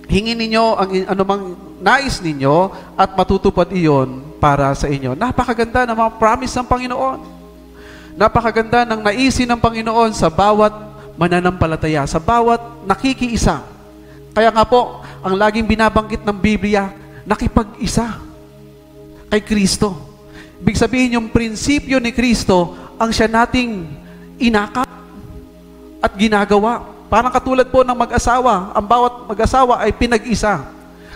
S5: hingin ninyo ang anumang nais ninyo at matutupad iyon para sa inyo. Napakaganda ng mga promise ng Panginoon. Napakaganda ng naisin ng Panginoon sa bawat mananampalataya, sa bawat nakikiisa. Kaya nga po, ang laging binabanggit ng Biblia, nakipag-isa kay Kristo. Ibig sabihin, yung prinsipyo ni Kristo, ang siya nating inakap at ginagawa. Parang katulad po ng mag-asawa. Ang bawat mag-asawa ay pinag-isa.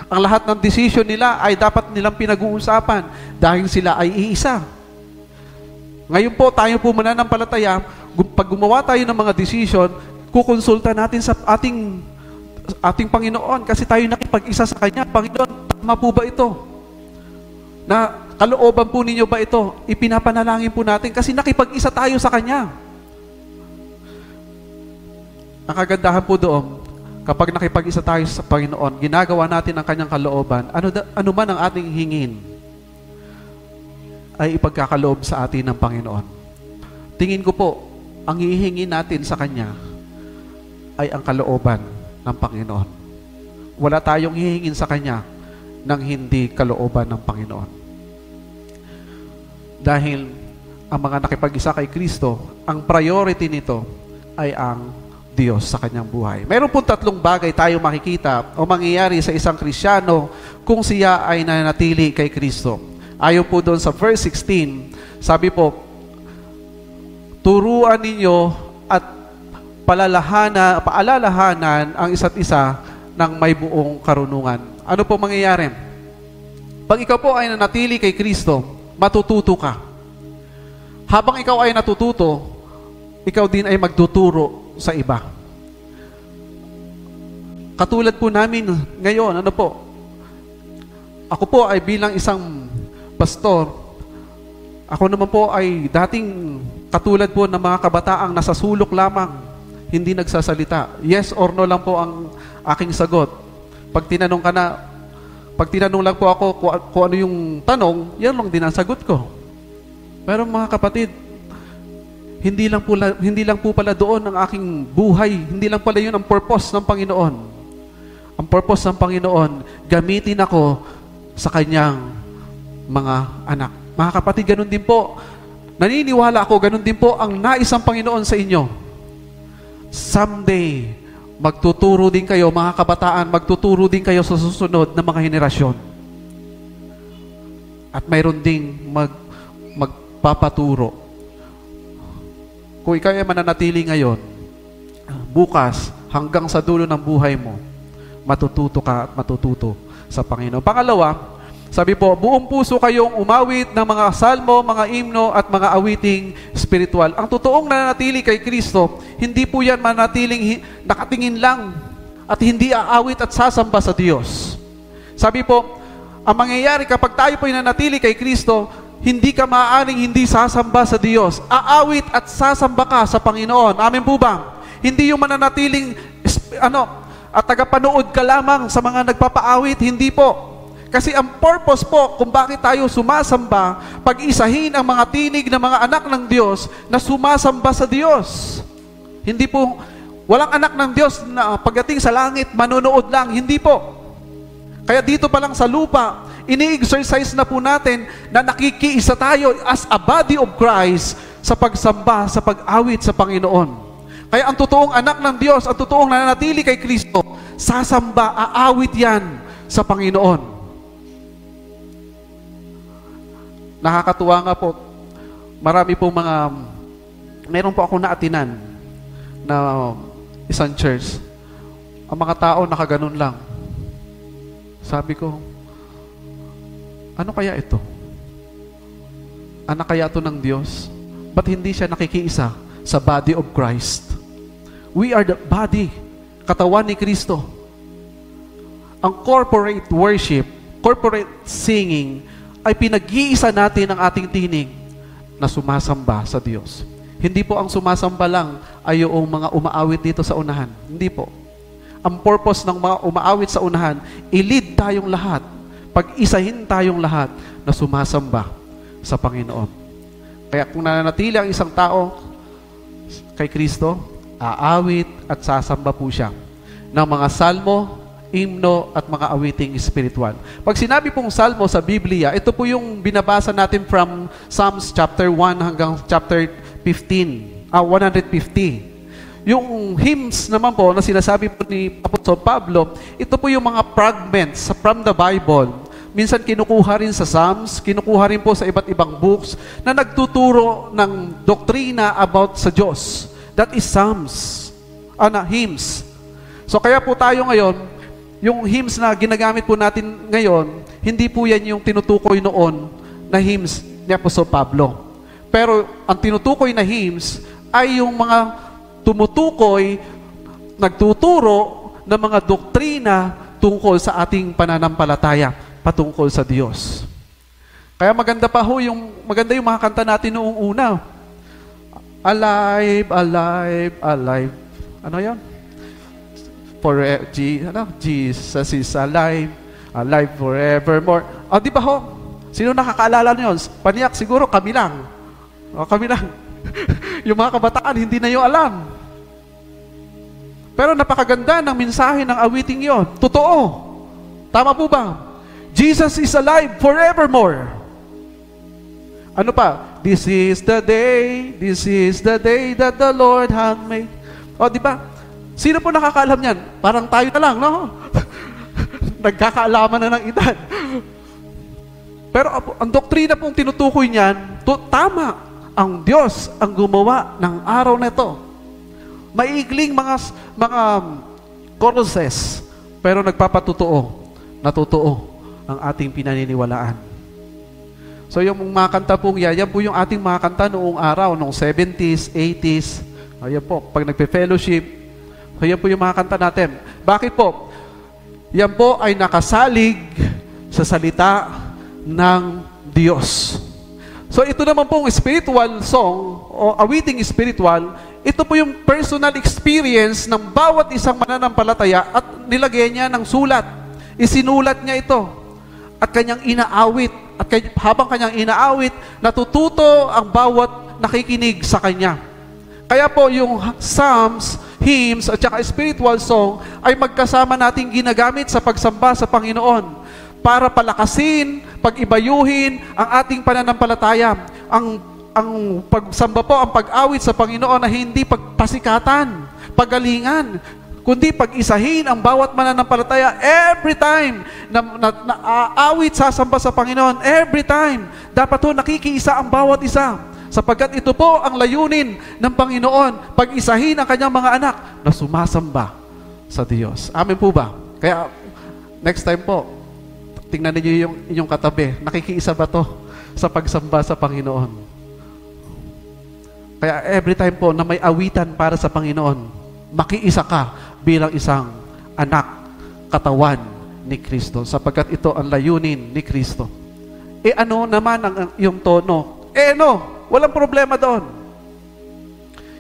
S5: Ang lahat ng decision nila ay dapat nilang pinag-uusapan dahil sila ay iisa. Ngayon po, tayo po mananampalataya, pag gumawa tayo ng mga decision, kukonsulta natin sa ating Panginoon kasi tayo nakipag-isa sa Kanya. Panginoon, tama po ba ito? Na kalooban po ninyo ba ito? Ipinapanalangin po natin kasi nakipag-isa tayo sa Kanya. Ang kagandahan po doon, kapag nakipag-isa tayo sa Panginoon, ginagawa natin ang Kanyang kalooban, ano man ang ating hingin, ay ipagkakaloob sa atin ng Panginoon. Tingin ko po, ang hihingin natin sa Kanya ay ang kalooban ng Panginoon. Wala tayong hihingin sa Kanya ng hindi kalooban ng Panginoon. Dahil ang mga nakipag-isa kay Kristo, ang priority nito ay ang Diyos sa kanyang buhay. Mayroon pong 3 bagay tayo makikita o mangyayari sa isang Kristiyano kung siya ay nananatili kay Kristo. Ayon po doon sa verse 16, sabi po, turuan ninyo at paalalahanan ang isa't isa ng may buong karunungan. Ano po mangyayari? Pag ikaw po ay nanatili kay Kristo, matututo ka. Habang ikaw ay natututo, ikaw din ay magtuturo sa iba. Katulad po namin ngayon, ako po ay bilang isang pastor, ako naman po ay dating katulad po ng mga kabataang nasa sulok lamang, hindi nagsasalita. Yes or no lang po ang aking sagot. Pag tinanong lang po ako kung ano yung tanong, yan lang din ang sagot ko. Pero mga kapatid, hindi lang po pala doon ang aking buhay. Hindi lang pala yun ang purpose ng Panginoon. Ang purpose ng Panginoon, gamitin ako sa kanyang mga anak. Mga kapatid, ganun din po. Naniniwala ako, ganun din po ang nais ng Panginoon sa inyo. Someday, magtuturo din kayo, mga kabataan, magtuturo din kayo sa susunod na mga henerasyon. At mayroon ding magpapaturo. Kung ikaw ay mananatili ngayon, bukas, hanggang sa dulo ng buhay mo, matututo ka at matututo sa Panginoon. Pangalawa, sabi po, buong puso kayong umawit ng mga salmo, mga himno at mga awiting spiritual. Ang totoong nananatili kay Kristo, hindi po yan manatiling nakatingin lang at hindi aawit at sasamba sa Diyos. Sabi po, ang mangyayari kapag tayo po nananatili kay Kristo, hindi ka maaaring hindi sasamba sa Diyos. Aawit at sasamba ka sa Panginoon. Amen po ba? Hindi yung mananatiling at tagapanood ka lamang sa mga nagpapaawit. Hindi po. Kasi ang purpose po kung bakit tayo sumasamba, pag-isahin ang mga tinig ng mga anak ng Diyos na sumasamba sa Diyos. Hindi po, walang anak ng Diyos na pagdating sa langit, manonood lang. Hindi po. Kaya dito pa lang sa lupa, ini-exercise na po natin na nakikiisa tayo as a body of Christ sa pagsamba, sa pag-awit sa Panginoon. Kaya ang totoong anak ng Diyos, ang totoong nananatili kay Kristo, sasamba, aawit yan sa Panginoon. Nakakatuwa nga po, marami po meron po ako naatinan na isang church. Ang mga tao nakaganon lang. Sabi ko, ano kaya ito? Anak kaya ito ng Diyos? Ba't hindi siya nakikiisa sa body of Christ? We are the body, katawan ni Kristo. Ang corporate worship, corporate singing, ay pinag-iisa natin ang ating tinig na sumasamba sa Diyos. Hindi po ang sumasamba lang ay yung mga umaawit dito sa unahan. Hindi po. Ang purpose ng mga umaawit sa unahan, i-lead tayong lahat, pag-isahin tayong lahat na sumasamba sa Panginoon. Kaya kung nananatili ang isang tao kay Kristo, aawit at sasamba po siya ng mga salmo, himno at mga awiting espiritual. Pag sinabi pong salmo sa Biblia, ito po yung binabasa natin from Psalms chapter 1 hanggang chapter 150. Yung hymns naman po na sinasabi po ni Apostol Pablo, ito po yung mga fragments from the Bible. Minsan kinukuha rin sa Psalms, kinukuha rin po sa iba't ibang books na nagtuturo ng doktrina about sa Diyos. That is Psalms. Hymns. So kaya po tayo ngayon, yung hymns na ginagamit po natin ngayon, hindi po yan yung tinutukoy noon na hymns ni Apostol Pablo. Pero ang tinutukoy na hymns ay yung mga tumutukoy, nagtuturo ng mga doktrina tungkol sa ating pananampalataya, patungkol sa Diyos. Kaya maganda yung mga kanta natin noong una. Alive, alive, alive. Ano yan? Jesus is alive, alive forevermore. Di ba ho? Sino nakakaalala nyo? Paniyak, siguro kami lang. Kami lang. Yung mga kabataan, hindi na yung alam. Pero napakaganda ng mensahe ng awiting yon. Totoo. Tama po ba? Jesus is alive forevermore. Ano pa? This is the day that the Lord hath made. Di ba? Sino po nakakaalam niyan? Parang tayo na lang, no? Nagkakaalaman na ng edad. Pero ang doktrina pong tinutukoy niyan, tama, ang Diyos ang gumawa ng araw na ito. Maigling mga courses, pero nagpapatotoo, natotoo ang ating pinaniniwalaan. So yung mga kanta pong yan po yung ating mga kanta noong araw, noong 70s, 80s. Ayan po, pag nagpe-fellowship, ayan po yung mga kanta natin. Bakit po? Yan po ay nakasalig sa salita ng Diyos. So ito naman pong spiritual song o awiting spiritual, ito po yung personal experience ng bawat isang mananampalataya at nilagay niya ng sulat. Isinulat niya ito at kanyang inaawit. At habang kanyang inaawit, natututo ang bawat nakikinig sa kanya. Kaya po yung psalms, hymns at saka spiritual song ay magkasama nating ginagamit sa pagsamba sa Panginoon para palakasin, pag-ibayuhin ang ating pananampalataya. Ang pagsamba po, ang pag-awit sa Panginoon na hindi pagpasikatan, pagalingan, kundi pag-isahin ang bawat mananampalataya every time na aawit sasamba sa Panginoon. Every time. Dapat po nakikiisa ang bawat isa. Sapagkat ito po ang layunin ng Panginoon, pag-isahin ang kanyang mga anak na sumasamba sa Diyos. Amen po ba? Kaya, next time po, tingnan niyo yung inyong katabi. Nakikiisa ba to sa pagsamba sa Panginoon? Kaya every time po na may awitan para sa Panginoon, makiisa ka bilang isang anak, katawan ni Kristo. Sapagkat ito ang layunin ni Kristo. Ano naman ang yung tono? Walang problema doon.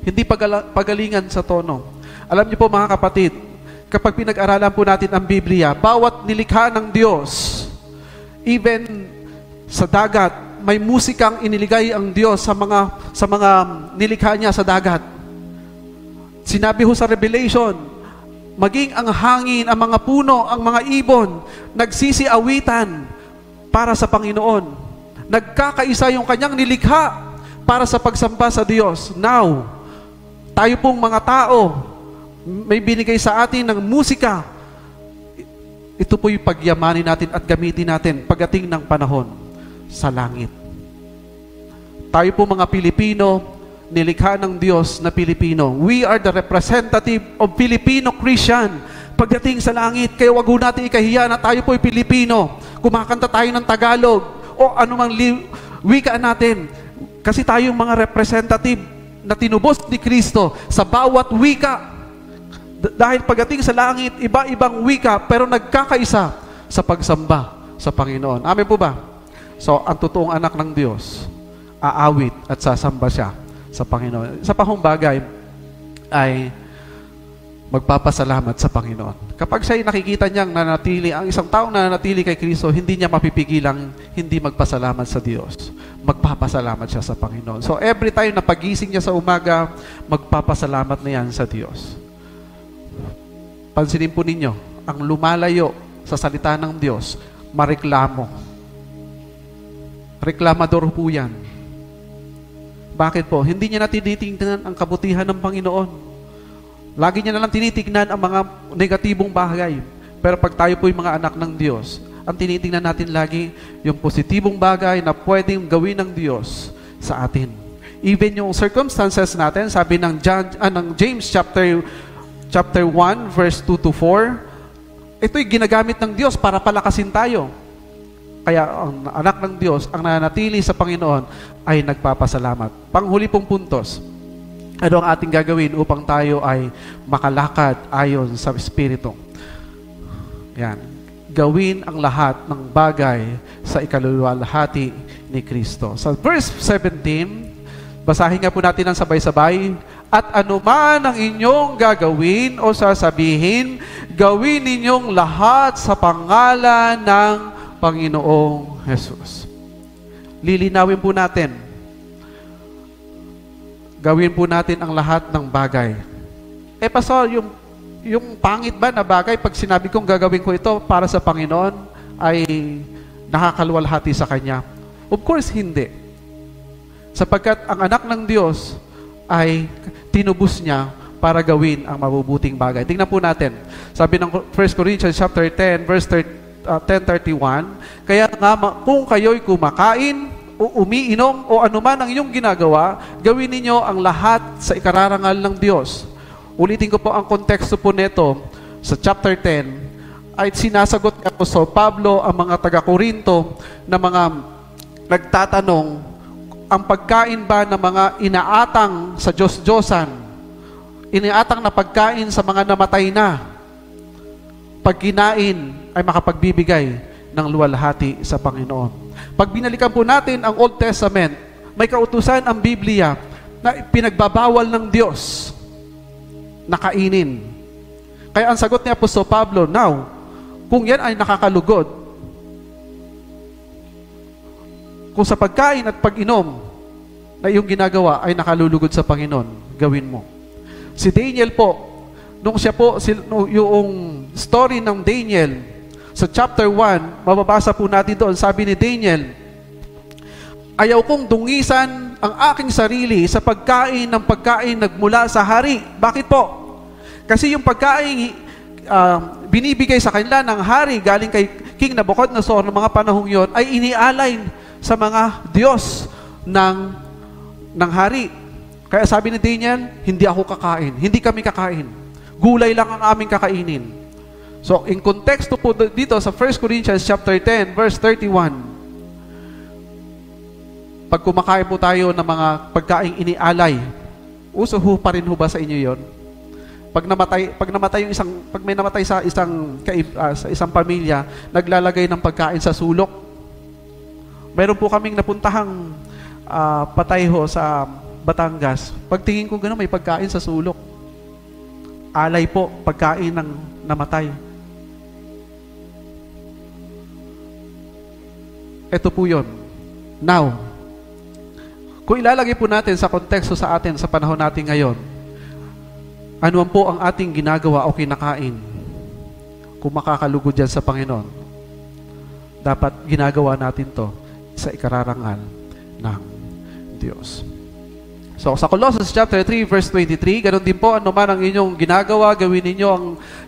S5: Hindi pagalingan sa tono. Alam niyo po mga kapatid, kapag pinag-aralan po natin ang Biblia, bawat nilikha ng Diyos, even sa dagat, may musikang iniligay ang Diyos sa mga nilikha niya sa dagat. Sinabi ho sa Revelation, maging ang hangin, ang mga puno, ang mga ibon, nagsisiawitan para sa Panginoon. Nagkakaisa yung kanyang nilikha para sa pagsamba sa Diyos. Now, tayo pong mga tao, may binigay sa atin ng musika. Ito po yung pagyamanin natin at gamitin natin pagdating ng panahon sa langit. Tayo po mga Pilipino, nilikha ng Diyos na Pilipino. We are the representative of Filipino Christian pagdating sa langit. Kaya wag natin ikahiya na tayo po ay Pilipino. Kumakanta tayo ng Tagalog o anumang wika natin. Kasi tayong mga representative na tinubos ni Kristo sa bawat wika. Dahil pagdating sa langit, iba-ibang wika, pero nagkakaisa sa pagsamba sa Panginoon. Amen po ba? So, ang totoong anak ng Diyos, aawit at sasamba siya sa Panginoon. Sa pahong bagay ay magpapasalamat sa Panginoon. Kapag siya'y nakikita niyang nanatili, ang isang taong nanatili kay Kristo, hindi niya mapipigilang hindi magpasalamat sa Diyos. Magpapasalamat siya sa Panginoon. So every time na pagising niya sa umaga, magpapasalamat na yan sa Diyos. Pansinin po ninyo, ang lumalayo sa salita ng Diyos, mareklamo. Reklamador po yan. Bakit po? Hindi niya na tinitingnan ang kabutihan ng Panginoon. Lagi niya na lang tinitignan ang mga negatibong bagay. Pero pag tayo po yung mga anak ng Diyos, ang tinitingnan natin lagi yung positibong bagay na pwedeng gawin ng Diyos sa atin. Even yung circumstances natin, sabi ng James chapter 1, verse 2 to 4, ito'y ginagamit ng Diyos para palakasin tayo. Kaya ang anak ng Diyos, ang nananatili sa Panginoon, ay nagpapasalamat. Panghuli pong puntos, ano ang ating gagawin upang tayo ay makalakad ayon sa Espiritu? Yan. Gawin ang lahat ng bagay sa ikaluluwalhati ni Kristo. Sa verse 17, basahin nga po natin ang sabay-sabay. At anuman ang inyong gagawin o sasabihin, gawin ninyong lahat sa pangalan ng Panginoong Jesus. Lilinawin po natin. Gawin po natin ang lahat ng bagay. Pastor, yung pangit ba na bagay, pag sinabi kong gagawin ko ito para sa Panginoon, ay nakakaluwalhati sa Kanya? Of course, hindi. Sapagkat ang anak ng Diyos ay tinubos niya para gawin ang mabubuting bagay. Tingnan po natin. Sabi ng 1 Corinthians chapter 10, verse 10:31, kaya nga kung kayo'y kumakain o umiinom o anuman ang inyong ginagawa, gawin ninyo ang lahat sa ikararangal ng Diyos. Ulitin ko po ang konteksto po nito sa chapter 10 ay sinasagot ni Apostol Pablo ang mga taga-Korinto na mga nagtatanong, ang pagkain ba ng mga inaatang sa Diyos-Diyosan, inaatang na pagkain sa mga namatay na, pag kinain ay makapagbibigay ng luwalhati sa Panginoon. Pag binalikan po natin ang Old Testament, may kautusan ang Biblia na pinagbabawal ng Diyos na kainin. Kaya ang sagot ni Apostol Pablo, now, kung yan ay nakakalugod, kung sa pagkain at pag-inom na iyong ginagawa ay nakalulugod sa Panginoon, gawin mo. Si Daniel po, nung siya po, yung story ng Daniel, sa chapter 1, mababasa po natin doon, sabi ni Daniel, ayaw kong dungisan ang aking sarili sa pagkain ng pagkain nagmula sa hari. Bakit po? Kasi yung pagkain binibigay sa kanila ng hari galing kay King Nabucodonosor ng mga panahong yon ay inialay sa mga Diyos ng hari. Kaya sabi ni Daniel, hindi ako kakain. Hindi kami kakain. Gulay lang ang aming kakainin. So, in konteksto po dito sa 1 Corinthians chapter 10, verse 31, pag kumakain po tayo ng mga pagkaing inialay, uso ho pa rin ho ba sa inyo yon? Pag namatay pag may namatay sa isang pamilya, naglalagay ng pagkain sa sulok. Meron po kaming napuntahang patay ho sa Batangas. Pagtingin ko gano'n, may pagkain sa sulok. Alay po, pagkain ng namatay. Ito po yun. Now, kung ilalagay po natin sa konteksto sa atin sa panahon natin ngayon, ano po ang ating ginagawa o kinakain kung makakalugod yan sa Panginoon? Dapat ginagawa natin to sa ikararangal ng Diyos. So, sa Colossus chapter 3, verse 23, ganoon din po, ano man ang inyong ginagawa, gawin ninyo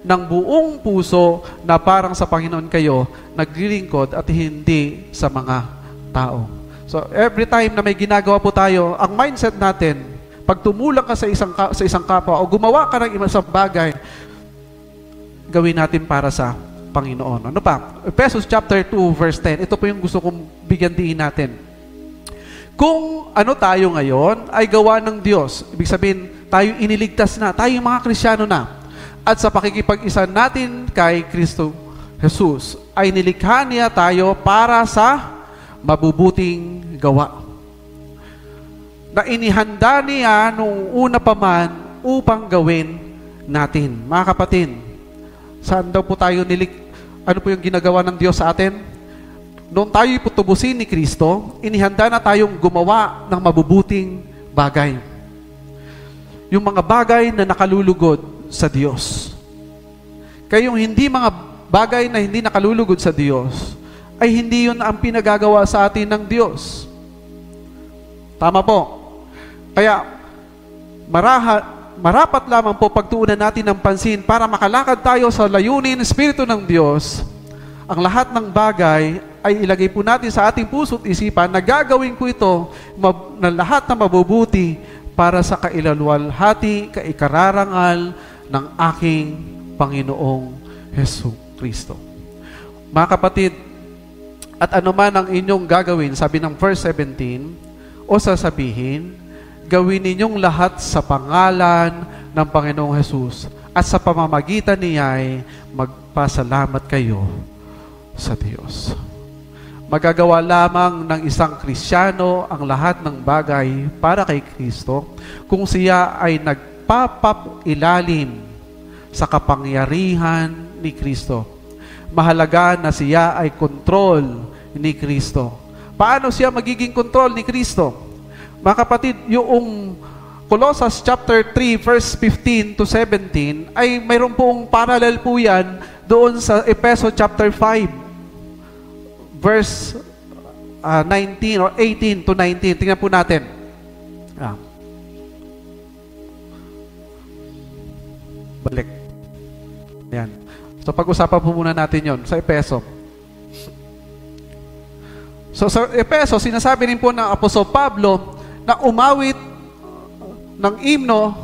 S5: ng buong puso na parang sa Panginoon kayo naglilingkod at hindi sa mga tao. So, every time na may ginagawa po tayo, ang mindset natin, pag tumulong ka sa isang kapwa o gumawa ka ng isang bagay, gawin natin para sa Panginoon. Ano pa? Ephesians chapter 2, verse 10. Ito po yung gusto kong bigyan diin natin. Kung ano tayo ngayon ay gawa ng Diyos, ibig sabihin, tayo iniligtas na, tayo mga Kristiyano na, at sa pakikipag-isa natin kay Kristo Jesus, ay nilikha niya tayo para sa mabubuting gawa. Na inihanda niya nung una pa man upang gawin natin. Mga kapatid, saan daw po tayo ano po yung ginagawa ng Diyos sa atin? Noong tayo iputubusin ni Kristo, inihanda na tayong gumawa ng mabubuting bagay. Yung mga bagay na nakalulugod sa Diyos. Kaya yung mga bagay na hindi nakalulugod sa Diyos, ay hindi yun ang pinagagawa sa atin ng Diyos. Tama po. Kaya, marapat lamang po pagtuunan natin ng pansin para makalakad tayo sa layunin, Espiritu ng Diyos. Ang lahat ng bagay ay ilagay po natin sa ating puso't isipan na gagawin ko ito na lahat na mabubuti para sa kailalwalhati, kaikararangal ng aking Panginoong Hesus Kristo. Mga kapatid, at anuman ang inyong gagawin, sabi ng verse 17, o sasabihin, gawin ninyong lahat sa pangalan ng Panginoong Hesus at sa pamamagitan niya ay magpasalamat kayo sa Diyos. Magagawa lamang ng isang Kristiyano ang lahat ng bagay para kay Kristo kung siya ay nagpapapilalim sa kapangyarihan ni Kristo. Mahalaga na siya ay kontrol ni Kristo. Paano siya magiging kontrol ni Kristo? Mga kapatid, yung Colossus chapter 3 verse 15 to 17 ay mayroon pong parallel po yan doon sa Ephesians chapter 5 verse 19 or 18 to 19. Tingnan po natin. balik. Ayan. So pag-usapan po muna natin yon sa Efeso. So sa Efeso, sinasabi rin po ng Apostol Pablo na umawit ng himno,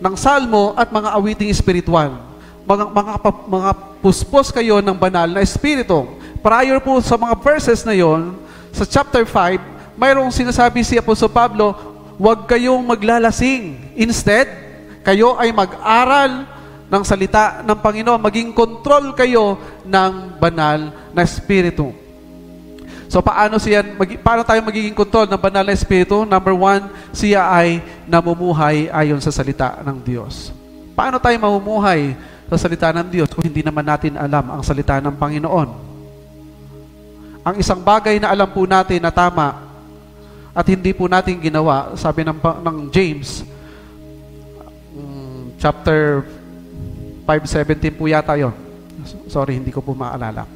S5: ng salmo at mga awiting espiritual. Mga puspos kayo ng banal na espiritu. Prior po sa mga verses na yon, sa chapter 5, mayroong sinasabi si Apostol Pablo, huwag kayong maglalasing. Instead, kayo ay mag-aral ng salita ng Panginoon. Maging control kayo ng banal na espiritu. So paano tayo magiging control ng banal na espiritu? Number 1, siya ay namumuhay ayon sa salita ng Diyos. Paano tayo mamumuhay sa salita ng Diyos kung hindi naman natin alam ang salita ng Panginoon? Ang isang bagay na alam po natin na tama at hindi po natin ginawa, sabi ng James, chapter 5:17 po yata yun. Sorry, hindi ko po maalala.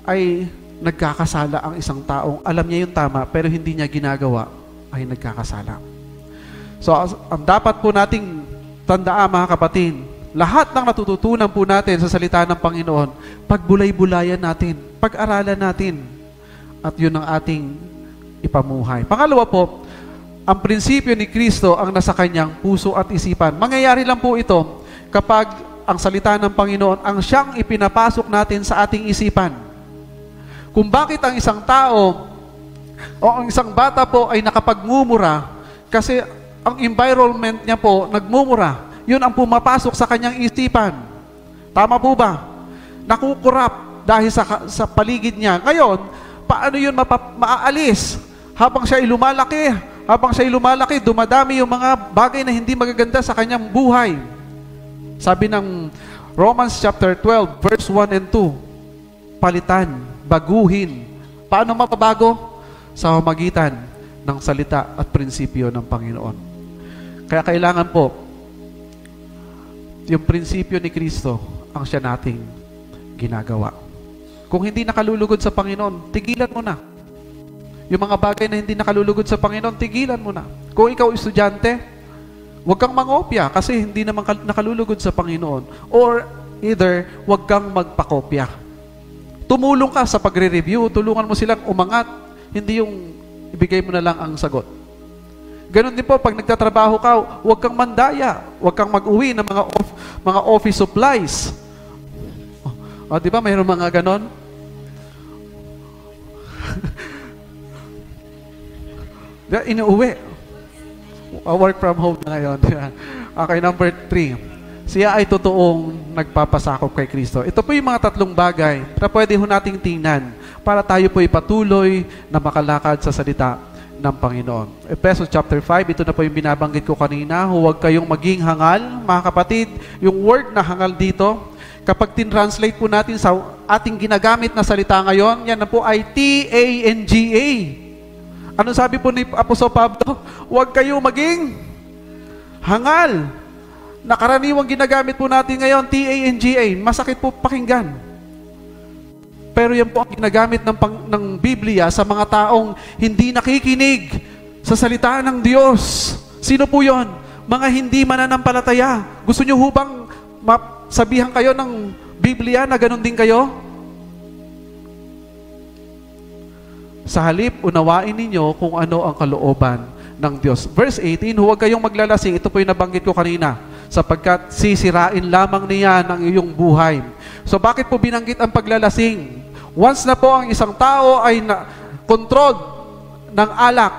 S5: Ay nagkakasala ang isang taong alam niya yung tama pero hindi niya ginagawa, ay nagkakasala. So, ang dapat po nating tandaan, mga kapatid, lahat ng natututunan po natin sa salita ng Panginoon, pagbulay-bulayan natin, pag-aralan natin, at yun ang ating ipamuhay. Pangalawa po, ang prinsipyo ni Kristo ang nasa kanyang puso at isipan. Mangyayari lang po ito kapag ang salita ng Panginoon ang siyang ipinapasok natin sa ating isipan. Kung bakit ang isang tao o ang isang bata po ay nakapagmumura kasi ang environment niya po nagmumura. Yun ang pumapasok sa kanyang isipan. Tama po ba? Nakukurap dahil sa paligid niya. Ngayon, paano yun maaalis? Habang siya ay lumalaki, dumadami yung mga bagay na hindi magaganda sa kanyang buhay. Sabi ng Romans chapter 12, verse 1 and 2, palitan, baguhin. Paano mapabago? Sa pamamagitan ng salita at prinsipyo ng Panginoon. Kaya kailangan po, yung prinsipyo ni Kristo ang siya nating ginagawa. Kung hindi nakalulugod sa Panginoon, tigilan mo na. Yung mga bagay na hindi nakalulugod sa Panginoon, tigilan mo na. Kung ikaw estudyante, huwag kang mangopya kasi hindi naman nakalulugod sa Panginoon. Or either, huwag kang magpakopya. Tumulong ka sa pagre-review, tulungan mo silang umangat, hindi yung ibigay mo na lang ang sagot. Ganon din po, pag nagtatrabaho ka, huwag kang mandaya, huwag kang mag-uwi ng mga office supplies. Di ba, mayroon mga ganon? Inuuwi. Work from home na ngayon. Okay, number 3. Siya ay totoong nagpapasakop kay Kristo. Ito po yung mga tatlong bagay na pwede ho nating tingnan para tayo po ipatuloy na makalakad sa salita ng Panginoon. Efeso chapter 5, ito na po yung binabanggit ko kanina. Huwag kayong maging hangal, mga kapatid. Yung word na hangal dito, kapag tin-translate po natin sa ating ginagamit na salita ngayon, yan na po ay T-A-N-G-A. Ano sabi po ni Apostol Pablo? Huwag kayong maging hangal. Nakaraniwang ginagamit po natin ngayon, T-A-N-G-A. Masakit po pakinggan. Pero yan po ang ginagamit ng Biblia sa mga taong hindi nakikinig sa salita ng Diyos. Sino po yon? Mga hindi mananampalataya. Gusto nyo hubang sabihan kayo ng Biblia na ganun din kayo? Sa halip, unawain ninyo kung ano ang kalooban ng Diyos. Verse 18, huwag kayong maglalasing. Ito po yung nabanggit ko kanina. Sapagkat sisirain lamang niya ng iyong buhay. So bakit po binanggit ang paglalasing? Once na po ang isang tao ay controlled ng alak,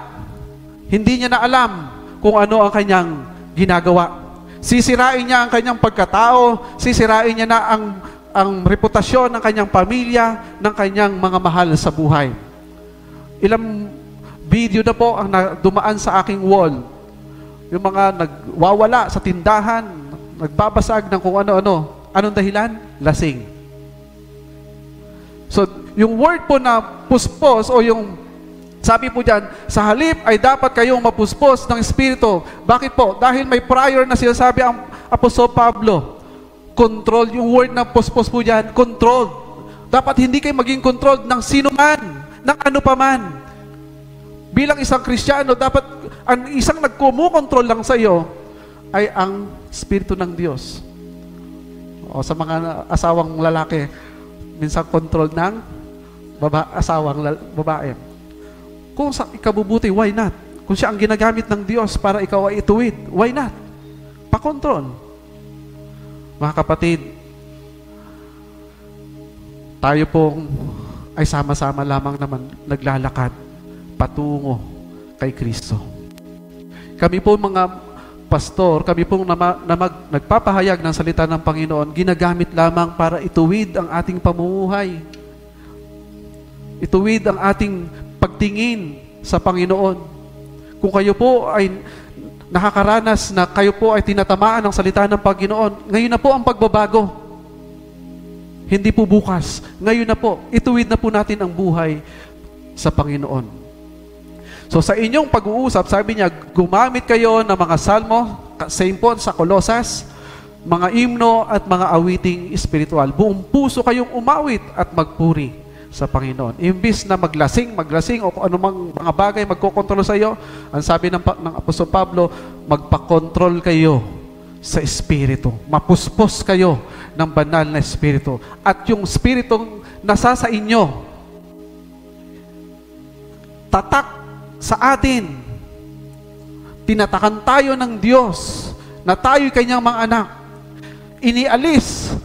S5: hindi niya na alam kung ano ang kanyang ginagawa. Sisirain niya ang kanyang pagkatao, sisirain niya na ang reputasyon ng kanyang pamilya, ng kanyang mga mahal sa buhay. Ilang video na po ang dumaan sa aking wall. Yung mga nagwawala sa tindahan, nagbabasag ng kung ano-ano. Anong dahilan? Lasing. So, yung word po na puspos o yung sabi po dyan, sa halip ay dapat kayong mapuspos ng Espiritu. Bakit po? Dahil may prior na sinasabi ang Apostol Pablo. Control. Yung word na puspos po dyan, control. Dapat hindi kayo maging controlled ng sino man, ng ano pa man. Bilang isang Kristiyano, dapat ang isang nagkumukontrol lang sa iyo ay ang Espiritu ng Diyos. O sa mga asawang lalaki, minsan control ng asawang babae. Kung sa ikabubuti, why not? Kung siya ang ginagamit ng Diyos para ikaw ay ituwid, why not? Pakontrol. Mga kapatid, tayo pong ay sama-sama lamang naman naglalakad patungo kay Kristo. Kami po mga pastor, kami pong nagpapahayag ng salita ng Panginoon, ginagamit lamang para ituwid ang ating pamumuhay. Ituwid ang ating pagtingin sa Panginoon. Kung kayo po ay nakakaranas na kayo po ay tinatamaan ng salita ng Panginoon, ngayon na po ang pagbabago. Hindi po bukas. Ngayon na po, ituwid na po natin ang buhay sa Panginoon. So sa inyong pag-uusap, sabi niya, gumamit kayo ng mga salmo, same po sa Kolosas, mga himno at mga awiting espiritual. Buong puso kayong umawit at magpuri sa Panginoon. Imbis na maglasing o kung anumang mga bagay magkokontrol sa iyo, ang sabi ng Apostol Pablo, magpakontrol kayo sa Espiritu. Mapuspos kayo ng banal na Espiritu. At yung Espiritong nasa sa inyo, tatak sa atin. Tinatakan tayo ng Diyos na tayo'y kanyang mga anak. Inialis.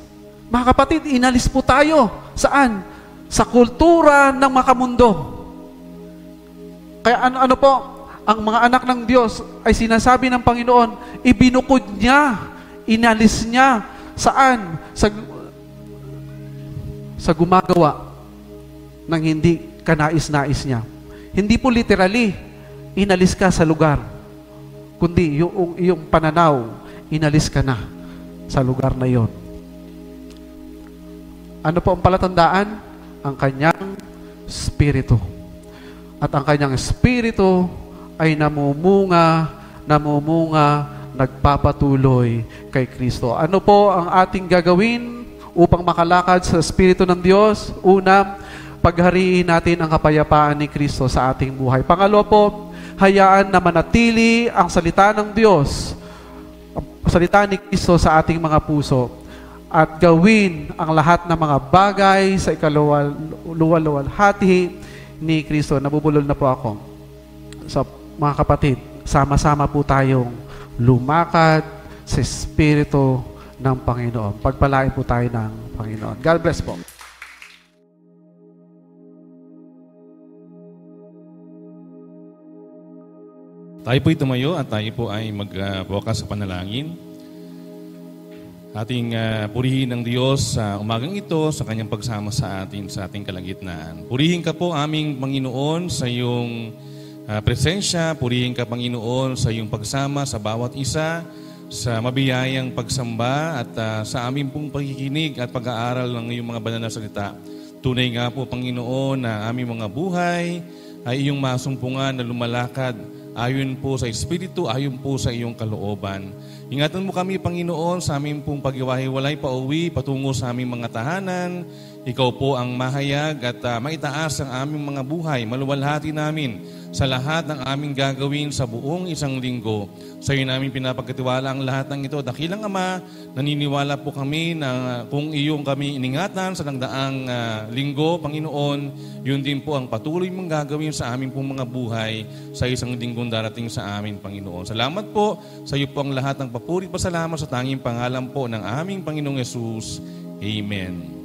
S5: Mga kapatid, inalis po tayo. Saan? Sa kultura ng makamundo. Kaya ano po, ang mga anak ng Diyos ay sinasabi ng Panginoon, ibinukod niya, inalis niya. Saan? Sa gumagawa ng hindi kanais-nais niya. Hindi po literally, inalis ka sa lugar. Kundi yung iyong pananaw, inalis ka na sa lugar na yon. Ano po ang palatandaan? Ang kanyang Espiritu. At ang kanyang Espiritu ay namumunga, nagpapatuloy kay Kristo. Ano po ang ating gagawin upang makalakad sa Espiritu ng Diyos? Una, paghariin natin ang kapayapaan ni Kristo sa ating buhay. Pangalawa po, hayaan na manatili ang salita ng Diyos, ang salita ni Kristo sa ating mga puso, at gawin ang lahat ng mga bagay sa ikaluwalhati ni Kristo. Nabubulol na po ako. So, mga kapatid, sama-sama po tayong lumakad sa Espiritu ng Panginoon. Pagpalain po tayo ng Panginoon. God bless po.
S4: Tayo po'y tumayo at tayo po ay magbukas sa panalangin. Ating purihin ng Diyos sa umagang ito sa kanyang pagsama sa atin sa ating kalagitnaan. Purihin ka po aming Panginoon sa iyong presensya. Purihin ka Panginoon sa iyong pagsama sa bawat isa, sa mabiyayang pagsamba at sa aming pong pagkikinig at pag-aaral ng iyong mga banal na salita. Tunay nga po Panginoon na aming mga buhay ay iyong masumpungan na lumalakad ayon po sa Espiritu, ayon po sa iyong kalooban. Ingatan mo kami, Panginoon, sa aming pong paghiwa-hiwalay pauwi patungo sa aming mga tahanan. Ikaw po ang mahayag at maitaas ang aming mga buhay. Maluwalhati namin sa lahat ng aming gagawin sa buong isang linggo. Sa iyo namin pinapagkatiwala ang lahat ng ito. Dakilang Ama, naniniwala po kami na kung iyong kami iningatan sa nagdaang linggo, Panginoon, yun din po ang patuloy mong gagawin sa aming pong mga buhay sa isang linggong darating sa amin, Panginoon. Salamat po sa iyo po ang lahat ng papuri at pasalamat sa tanging pangalan po ng aming Panginoong Yesus. Amen.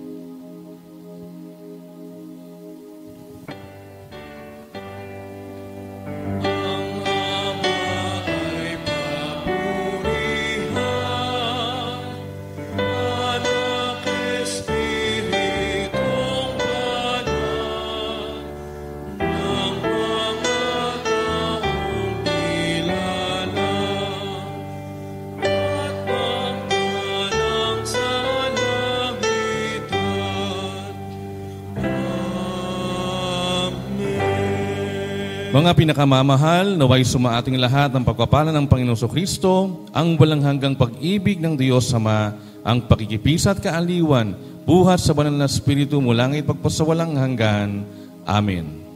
S4: Mga pinakamamahal, naway sumaating lahat ng pagpapala ng Panginoon Kristo, ang walang hanggang pag-ibig ng Diyos Ama, ang pakikipisa at kaaliwan, buhat sa banal na Espiritu mula ngayon pagpasawalang hanggan. Amen.